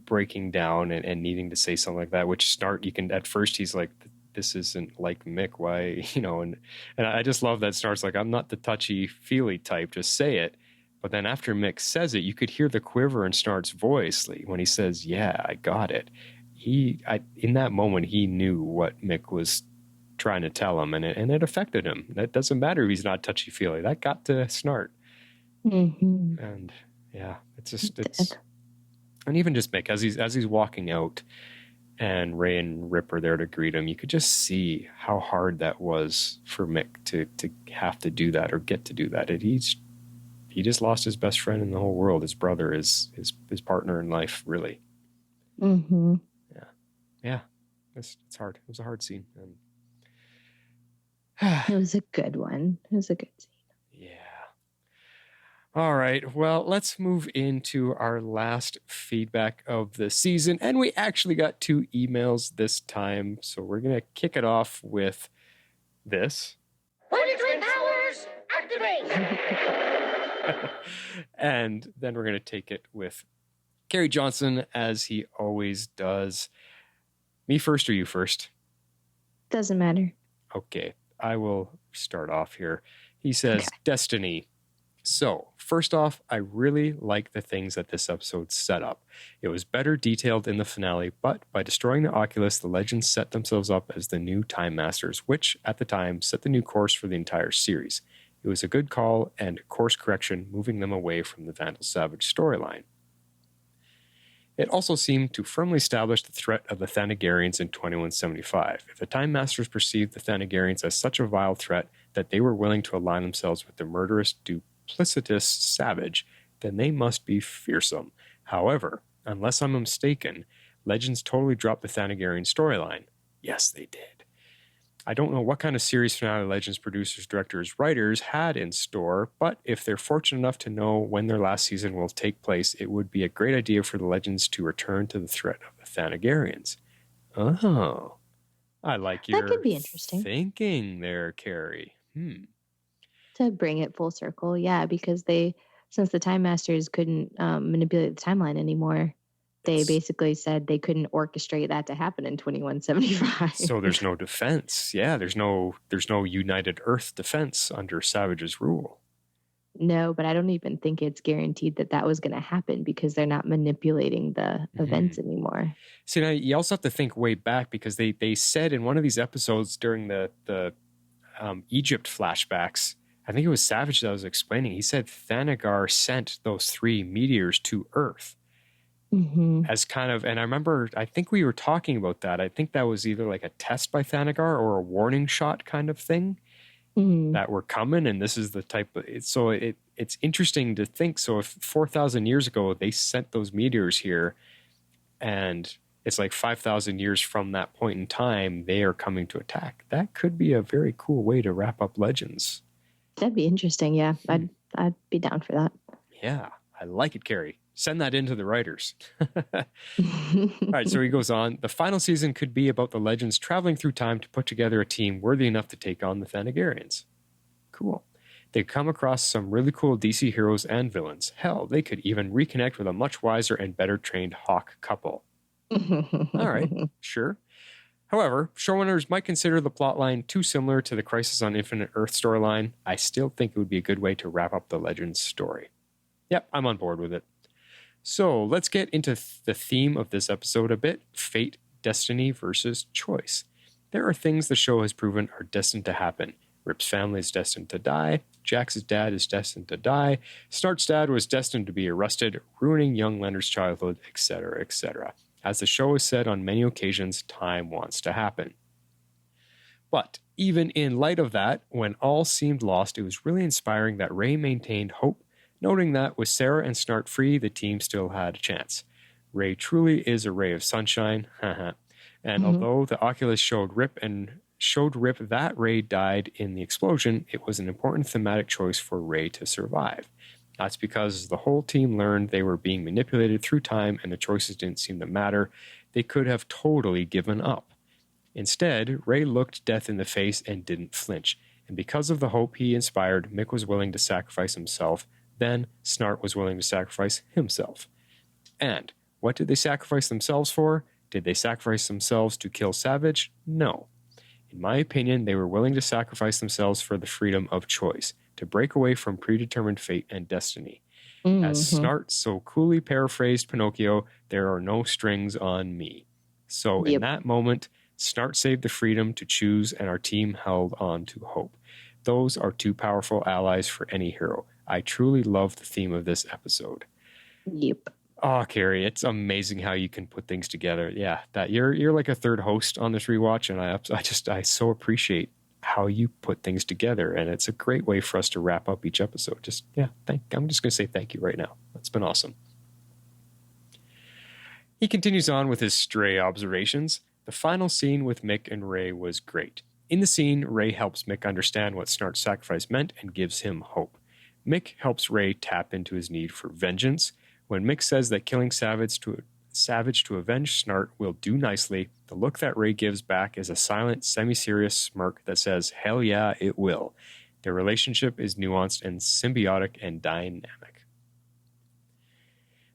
breaking down and needing to say something like that, which Snart, you can, at first he's like, this isn't like Mick, why, and I just love that Snart's like, I'm not the touchy-feely type, just say it. But then after Mick says it, you could hear the quiver in Snart's voice when he says, yeah, I got it. In that moment, he knew what Mick was trying to tell him, and it affected him. That doesn't matter if he's not touchy-feely. That got to Snart. Mm-hmm. And yeah, it's and even just Mick, as he's walking out and Ray and Rip are there to greet him, you could just see how hard that was for Mick to have to do that or get to do that. He just lost his best friend in the whole world, his brother, his partner in life, really. Mm-hmm. Yeah. It's hard. It was a hard scene. It was a good one. It was a good scene. Yeah. All right. Well, let's move into our last feedback of the season. And we actually got 2 emails this time. So we're going to kick it off with this. Holy Twin Powers, activate! And then we're going to take it with Kerry Johnson, as he always does. Me first or you first? Doesn't matter. Okay, I will start off here. He says, Destiny. So, first off, I really like the things that this episode set up. It was better detailed in the finale, but by destroying the Oculus, the Legends set themselves up as the new Time Masters, which, at the time, set the new course for the entire series. It was a good call and course correction, moving them away from the Vandal Savage storyline. It also seemed to firmly establish the threat of the Thanagarians in 2175. If the Time Masters perceived the Thanagarians as such a vile threat that they were willing to align themselves with the murderous, duplicitous Savage, then they must be fearsome. However, unless I'm mistaken, Legends totally dropped the Thanagarian storyline. Yes, they did. I don't know what kind of series finale Legends producers, directors, writers had in store, but if they're fortunate enough to know when their last season will take place, it would be a great idea for the Legends to return to the threat of the Thanagarians. Oh, I like your that could be interesting. Thinking there, Carrie. To bring it full circle, yeah, because since the Time Masters couldn't manipulate the timeline anymore, they basically said they couldn't orchestrate that to happen in 2175. So there's no defense. Yeah, there's no United Earth defense under Savage's rule. No, but I don't even think it's guaranteed that was going to happen because they're not manipulating the events anymore. See, now you also have to think way back because they said in one of these episodes during the Egypt flashbacks, I think it was Savage that was explaining, he said Thanagar sent those 3 meteors to Earth. As kind of, and I remember, I think we were talking about that. I think that was either like a test by Thanagar or a warning shot kind of thing that were coming. And this is the type of, so it's interesting to think. So if 4,000 years ago, they sent those meteors here and it's like 5,000 years from that point in time, they are coming to attack. That could be a very cool way to wrap up Legends. That'd be interesting. Yeah. I'd be down for that. Yeah. I like it, Carrie. Send that in to the writers. All right, so he goes on. The final season could be about the Legends traveling through time to put together a team worthy enough to take on the Thanagarians. Cool. They come across some really cool DC heroes and villains. Hell, they could even reconnect with a much wiser and better trained Hawk couple. All right, sure. However, showrunners might consider the plotline too similar to the Crisis on Infinite Earth storyline. I still think it would be a good way to wrap up the Legends story. Yep, I'm on board with it. So let's get into the theme of this episode a bit. Fate, destiny versus choice. There are things the show has proven are destined to happen. Rip's family is destined to die. Jax's dad is destined to die. Snart's dad was destined to be arrested, ruining young Leonard's childhood, etc., etc. As the show has said on many occasions, time wants to happen. But even in light of that, when all seemed lost, it was really inspiring that Ray maintained hope, noting that with Sarah and Snart free, the team still had a chance. Ray truly is a ray of sunshine. And although the Oculus showed Rip that Ray died in the explosion, it was an important thematic choice for Ray to survive. That's because the whole team learned they were being manipulated through time and the choices didn't seem to matter. They could have totally given up. Instead, Ray looked death in the face and didn't flinch. And because of the hope he inspired, Mick was willing to sacrifice himself. Then Snart was willing to sacrifice himself. And what did they sacrifice themselves for? Did they sacrifice themselves to kill Savage? No. In my opinion, they were willing to sacrifice themselves for the freedom of choice, to break away from predetermined fate and destiny. As Snart so coolly paraphrased Pinocchio, there are no strings on me. So in that moment, Snart saved the freedom to choose and our team held on to hope. Those are 2 powerful allies for any hero. I truly love the theme of this episode. Yep. Oh, Carrie, it's amazing how you can put things together. Yeah, that you're like a third host on this rewatch, and I so appreciate how you put things together, and it's a great way for us to wrap up each episode. I'm just going to say thank you right now. It's been awesome. He continues on with his stray observations. The final scene with Mick and Ray was great. In the scene, Ray helps Mick understand what Snart's sacrifice meant and gives him hope. Mick helps Ray tap into his need for vengeance. When Mick says that killing Savage Savage to avenge Snart will do nicely. The look that Ray gives back is a silent, semi-serious smirk that says, hell yeah, it will. Their relationship is nuanced and symbiotic and dynamic.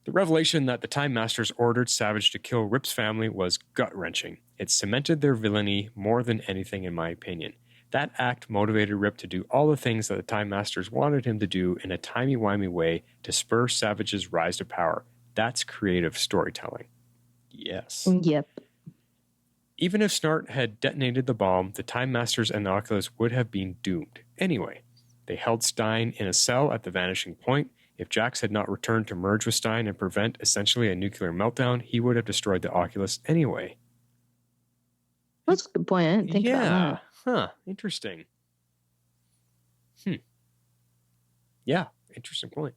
The revelation that the Time Masters ordered Savage to kill Rip's family was gut-wrenching. It cemented their villainy more than anything, in my opinion. That act motivated Rip to do all the things that the Time Masters wanted him to do in a timey-wimey way to spur Savage's rise to power. That's creative storytelling. Yes. Yep. Even if Snart had detonated the bomb, the Time Masters and the Oculus would have been doomed. Anyway, they held Stein in a cell at the vanishing point. If Jax had not returned to merge with Stein and prevent essentially a nuclear meltdown, he would have destroyed the Oculus anyway. That's a good point. I didn't think about that. Huh. Interesting. Yeah, interesting point.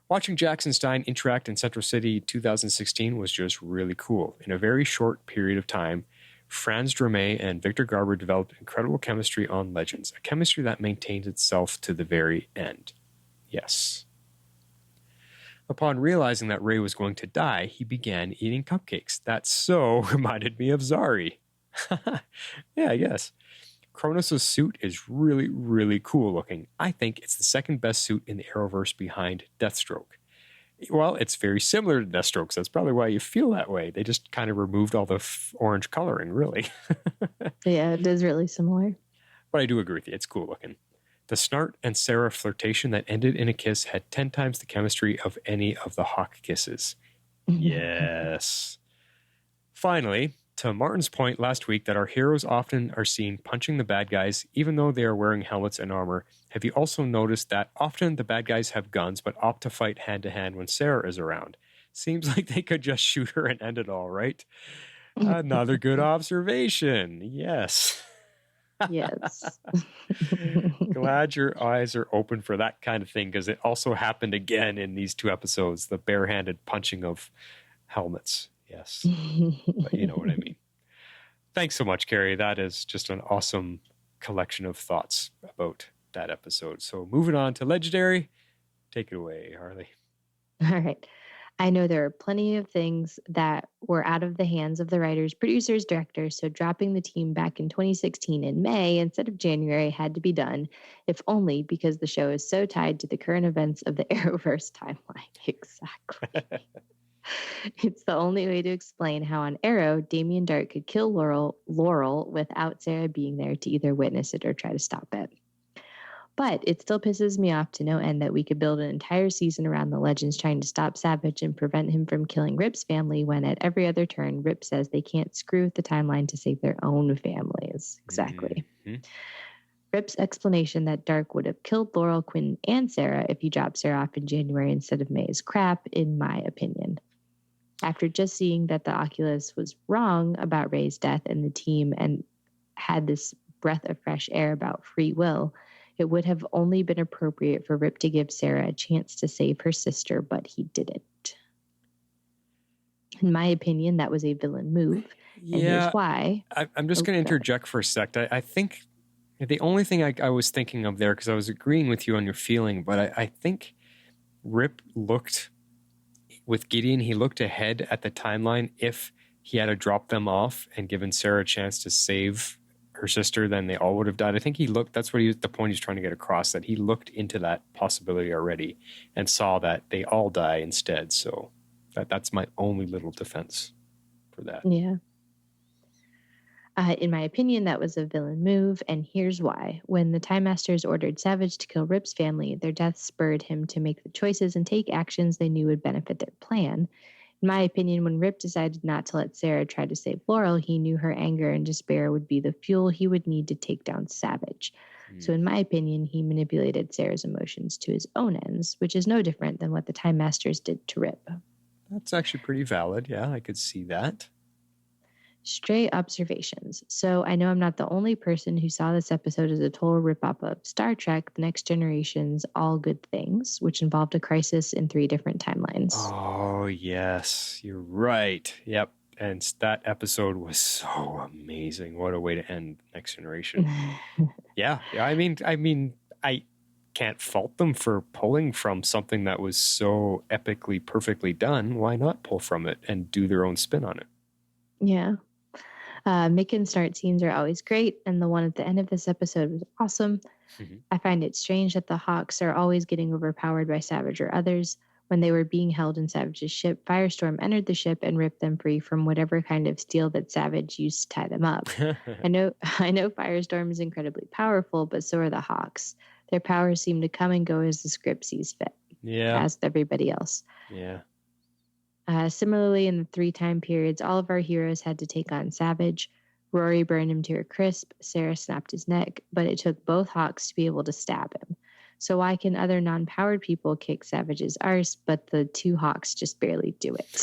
Watching Jax and Stein interact in Central City 2016 was just really cool. In a very short period of time, Franz Dramé and Victor Garber developed incredible chemistry on Legends, a chemistry that maintains itself to the very end. Yes. Upon realizing that Ray was going to die, he began eating cupcakes. That so reminded me of Zari. Yeah, I guess. Kronos' suit is really, really cool looking. I think it's the second best suit in the Arrowverse behind Deathstroke. Well, it's very similar to Deathstroke, so that's probably why you feel that way. They just kind of removed all the orange coloring, really. Yeah, it is really similar. But I do agree with you. It's cool looking. The Snart and Sarah flirtation that ended in a kiss had 10 times the chemistry of any of the Hawk kisses. Yes. Finally, to Martin's point last week that our heroes often are seen punching the bad guys even though they are wearing helmets and armor, have you also noticed that often the bad guys have guns but opt to fight hand-to-hand when Sarah is around? Seems like they could just shoot her and end it all, right? Another good observation. Yes. Yes. Glad your eyes are open for that kind of thing, because it also happened again in these 2 episodes, the barehanded punching of helmets. Yes. But you know what I mean. Thanks so much, Carrie. That is just an awesome collection of thoughts about that episode. So moving on to Legendary. Take it away, Harley. All right. I know there are plenty of things that were out of the hands of the writers, producers, directors, so dropping the team back in 2016 in May instead of January had to be done, if only because the show is so tied to the current events of the Arrowverse timeline. Exactly. It's the only way to explain how on Arrow, Damien Dark could kill Laurel without Sarah being there to either witness it or try to stop it. But it still pisses me off to no end that we could build an entire season around the Legends trying to stop Savage and prevent him from killing Rip's family when at every other turn, Rip says they can't screw with the timeline to save their own families. Exactly. Mm-hmm. Rip's explanation that Dark would have killed Laurel, Quinn, and Sarah if he dropped Sarah off in January instead of May is crap, in my opinion. After just seeing that the Oculus was wrong about Ray's death and the team and had this breath of fresh air about free will, it would have only been appropriate for Rip to give Sarah a chance to save her sister, but he didn't. In my opinion, that was a villain move. And here's why. I'm just going to interject for a sec. I think the only thing I was thinking of there, because I was agreeing with you on your feeling, but I think Rip looked, with Gideon, he looked ahead at the timeline. If he had to drop them off and given Sarah a chance to save her sister, then they all would have died. I think he looked, that's what the point he's trying to get across, that he looked into that possibility already and saw that they all die instead. So that's my only little defense for that. Yeah. In my opinion, that was a villain move, and here's why. When the Time Masters ordered Savage to kill Rip's family, their death spurred him to make the choices and take actions they knew would benefit their plan. In my opinion, when Rip decided not to let Sarah try to save Laurel, he knew her anger and despair would be the fuel he would need to take down Savage. So in my opinion, he manipulated Sarah's emotions to his own ends, which is no different than what the Time Masters did to Rip. That's actually pretty valid. Yeah, I could see that. Stray observations. So I know I'm not the only person who saw this episode as a total rip-off of Star Trek, The Next Generation's All Good Things, which involved a crisis in 3 different timelines. Oh, yes. You're right. Yep. And that episode was so amazing. What a way to end Next Generation. Yeah. I mean, I can't fault them for pulling from something that was so epically perfectly done. Why not pull from it and do their own spin on it? Yeah. Mick and start scenes are always great, and the one at the end of this episode was awesome. Mm-hmm. I find it strange that the Hawks are always getting overpowered by Savage or others. When they were being held in Savage's ship, Firestorm entered the ship and ripped them free from whatever kind of steel that Savage used to tie them up. I know Firestorm is incredibly powerful, but so are the Hawks. Their powers seem to come and go as the script sees fit. Yeah. As with everybody else. Yeah. Similarly, in the 3 time periods, all of our heroes had to take on Savage. Rory burned him to a crisp. Sarah snapped his neck, but it took both Hawks to be able to stab him. So why can other non-powered people kick Savage's arse, but the 2 Hawks just barely do it?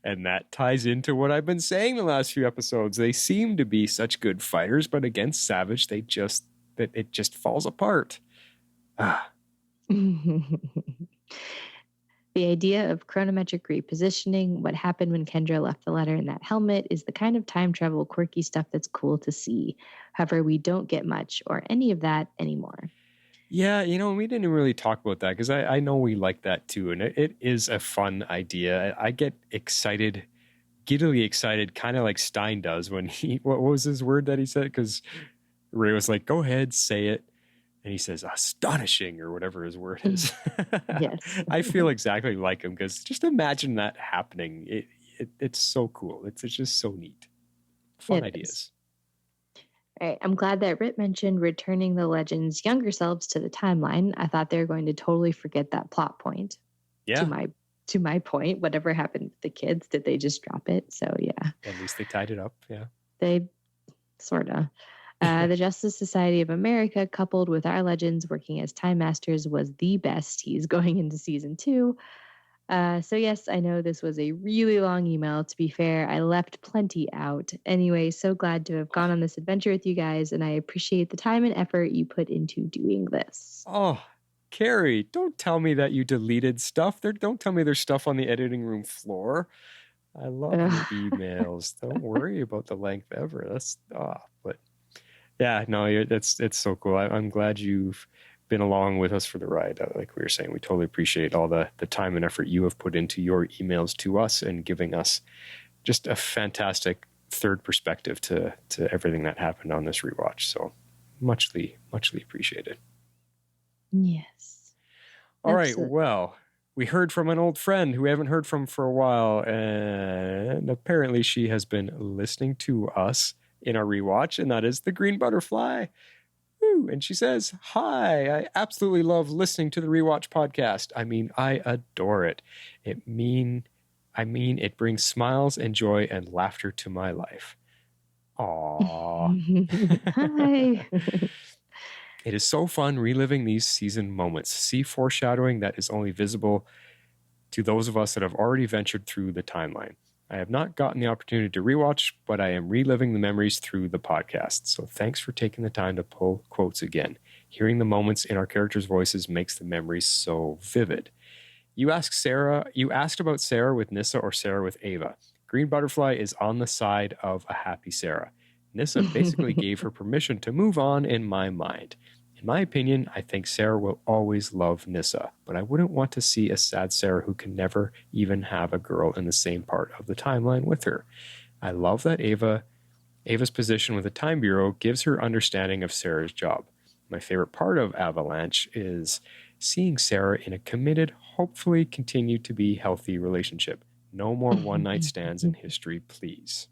And that ties into what I've been saying the last few episodes. They seem to be such good fighters, but against Savage, it just falls apart. The idea of chronometric repositioning, what happened when Kendra left the letter in that helmet, is the kind of time travel quirky stuff that's cool to see. However, we don't get much or any of that anymore. Yeah, we didn't really talk about that because I know we like that too. And it is a fun idea. I get excited, giddily excited, kind of like Stein does when what was his word that he said? Because Ray was like, go ahead, say it. And he says, astonishing, or whatever his word is. Yes. I feel exactly like him because just imagine that happening. It's so cool. It's just so neat. Fun ideas. All right. I'm glad that Rip mentioned returning the Legends' younger selves to the timeline. I thought they were going to totally forget that plot point. Yeah. To my point, whatever happened to the kids, did they just drop it? So, yeah. At least they tied it up. Yeah. They sort of. The Justice Society of America, coupled with our Legends working as Time Masters, was the best tease going into season 2. So yes, I know this was a really long email. To be fair, I left plenty out. Anyway, so glad to have gone on this adventure with you guys, and I appreciate the time and effort you put into doing this. Oh, Carrie, don't tell me that you deleted stuff. Don't tell me there's stuff on the editing room floor. I love your emails. Don't worry about the length ever. But yeah, no, it's so cool. I'm glad you've been along with us for the ride. Like we were saying, we totally appreciate all the time and effort you have put into your emails to us and giving us just a fantastic third perspective to everything that happened on this rewatch. So muchly appreciated. Yes. All right. Well, we heard from an old friend who we haven't heard from for a while, and apparently she has been listening to us in our rewatch, and that is the Green Butterfly. Woo. And she says, hi, I absolutely love listening to the Rewatch podcast. I mean, I adore it. It brings smiles and joy and laughter to my life. Aww. Hi. It is so fun reliving these season moments. See foreshadowing that is only visible to those of us that have already ventured through the timeline. I have not gotten the opportunity to rewatch, but I am reliving the memories through the podcast. So thanks for taking the time to pull quotes again. Hearing the moments in our characters' voices makes the memories so vivid. You asked about Sarah with Nyssa or Sarah with Ava. Green Butterfly is on the side of a happy Sarah. Nyssa basically gave her permission to move on in my mind. In my opinion, I think Sarah will always love Nyssa, but I wouldn't want to see a sad Sarah who can never even have a girl in the same part of the timeline with her. I love that Ava's position with the Time Bureau gives her understanding of Sarah's job. My favorite part of Avalanche is seeing Sarah in a committed, hopefully continue to be healthy relationship. No more one-night stands in history, please.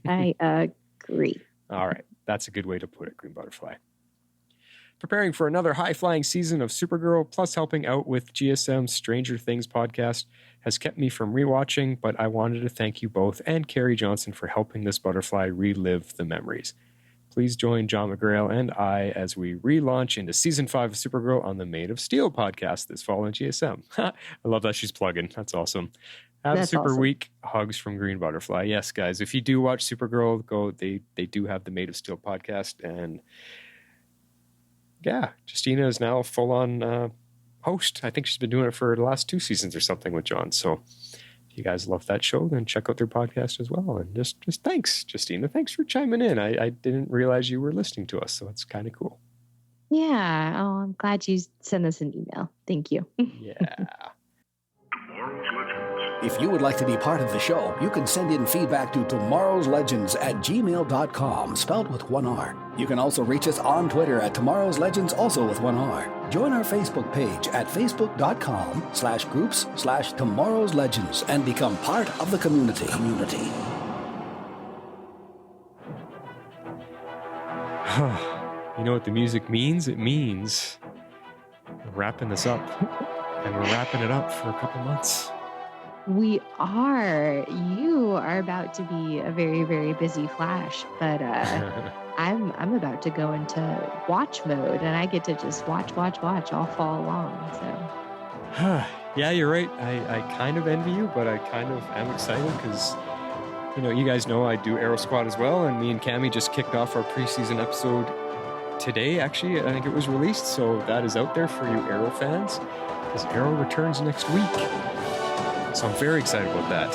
I agree. All right. That's a good way to put it, Green Butterfly. Preparing for another high-flying season of Supergirl, plus helping out with GSM's Stranger Things podcast, has kept me from rewatching, but I wanted to thank you both and Carrie Johnson for helping this butterfly relive the memories. Please join John McGrail and I as we relaunch into Season 5 of Supergirl on the Made of Steel podcast this fall on GSM. I love that she's plugging. That's awesome. Have a super week. Hugs from Green Butterfly. Yes, guys, if you do watch Supergirl, they do have the Made of Steel podcast, and yeah, Justina is now a full-on host. I think she's been doing it for the last 2 seasons or something with John. So if you guys love that show, then check out their podcast as well. And just thanks, Justina. Thanks for chiming in. I didn't realize you were listening to us, so it's kind of cool. Yeah. Oh, I'm glad you sent us an email. Thank you. Yeah. If you would like to be part of the show, you can send in feedback to tomorrowslegends@gmail.com, spelled with one R. You can also reach us on Twitter at Tomorrow's Legends, also with one R. Join our Facebook page at facebook.com/groups/Tomorrow's Legends and become part of the community. You know what the music means? It means we're wrapping this up. And we're wrapping it up for a couple months. We are. You are about to be a very, very busy Flash, but I'm about to go into watch mode, and I get to just watch all fall along. So, yeah, you're right. I kind of envy you, but I kind of am excited because, you guys know I do Arrow Squad as well, and me and Cammie just kicked off our preseason episode today. Actually, I think it was released, so that is out there for you Arrow fans, because Arrow returns next week. So I'm very excited about that.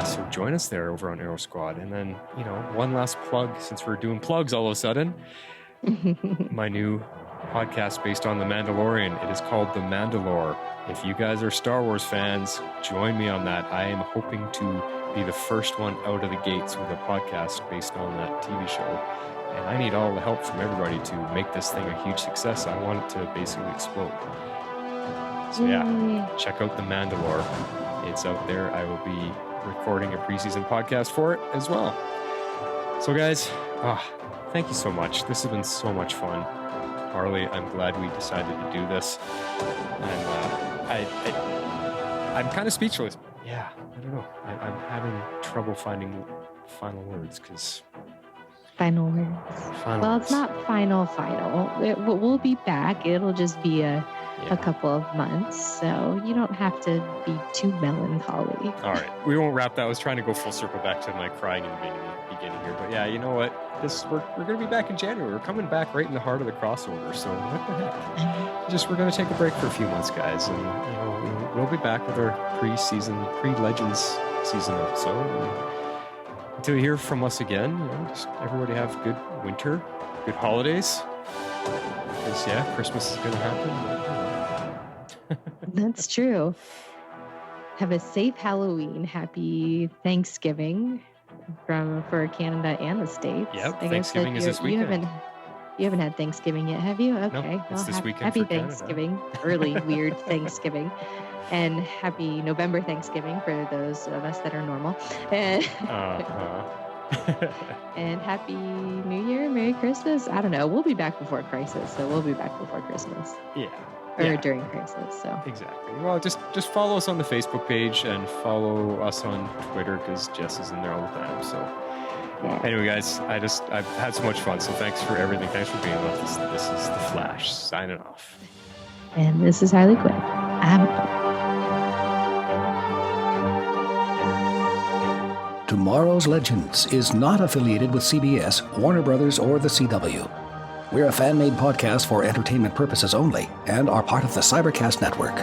So join us there over on Arrow Squad. And then, one last plug, since we're doing plugs all of a sudden. My new podcast based on The Mandalorian. It is called The Mandalore. If you guys are Star Wars fans, join me on that. I am hoping to be the first one out of the gates with a podcast based on that TV show. And I need all the help from everybody to make this thing a huge success. I want it to basically explode. So yeah, check out The Mandalore. It's out there. I will be recording a preseason podcast for it as well. So guys, thank you so much. This has been so much fun. Harley, I'm glad we decided to do this. I'm kind of speechless. Yeah, I don't know. I'm having trouble finding final words because... Final words. It's not final. We'll be back. It'll just be a couple of months, so you don't have to be too melancholy. All right, we won't wrap that. I was trying to go full circle back to my crying in the beginning here, but yeah, you know what? We're going to be back in January. We're coming back right in the heart of the crossover. So what the heck? We're going to take a break for a few months, guys, and we'll be back with our pre-Legends season episode. And until you hear from us again, just everybody have good winter, good holidays. Because Christmas is going to happen. That's true. Have a safe Halloween. Happy Thanksgiving for Canada and the States. Yep, Thanksgiving is this weekend. You haven't had Thanksgiving yet, have you? Okay. Nope, it's this weekend. Happy for Thanksgiving. Early, weird Thanksgiving. And happy November Thanksgiving for those of us that are normal. And happy New Year, Merry Christmas. I don't know. We'll be back before Crisis, so we'll be back before Christmas. Yeah. Or during Crisis, so. Exactly. Well, just follow us on the Facebook page and follow us on Twitter because Jess is in there all the time. So anyway, guys, I've had so much fun. So thanks for everything. Thanks for being with us. This is The Flash signing off. And this is Harley Quinn. I'm out. Tomorrow's Legends is not affiliated with CBS, Warner Brothers, or the CW. We're a fan-made podcast for entertainment purposes only and are part of the Cybercast Network.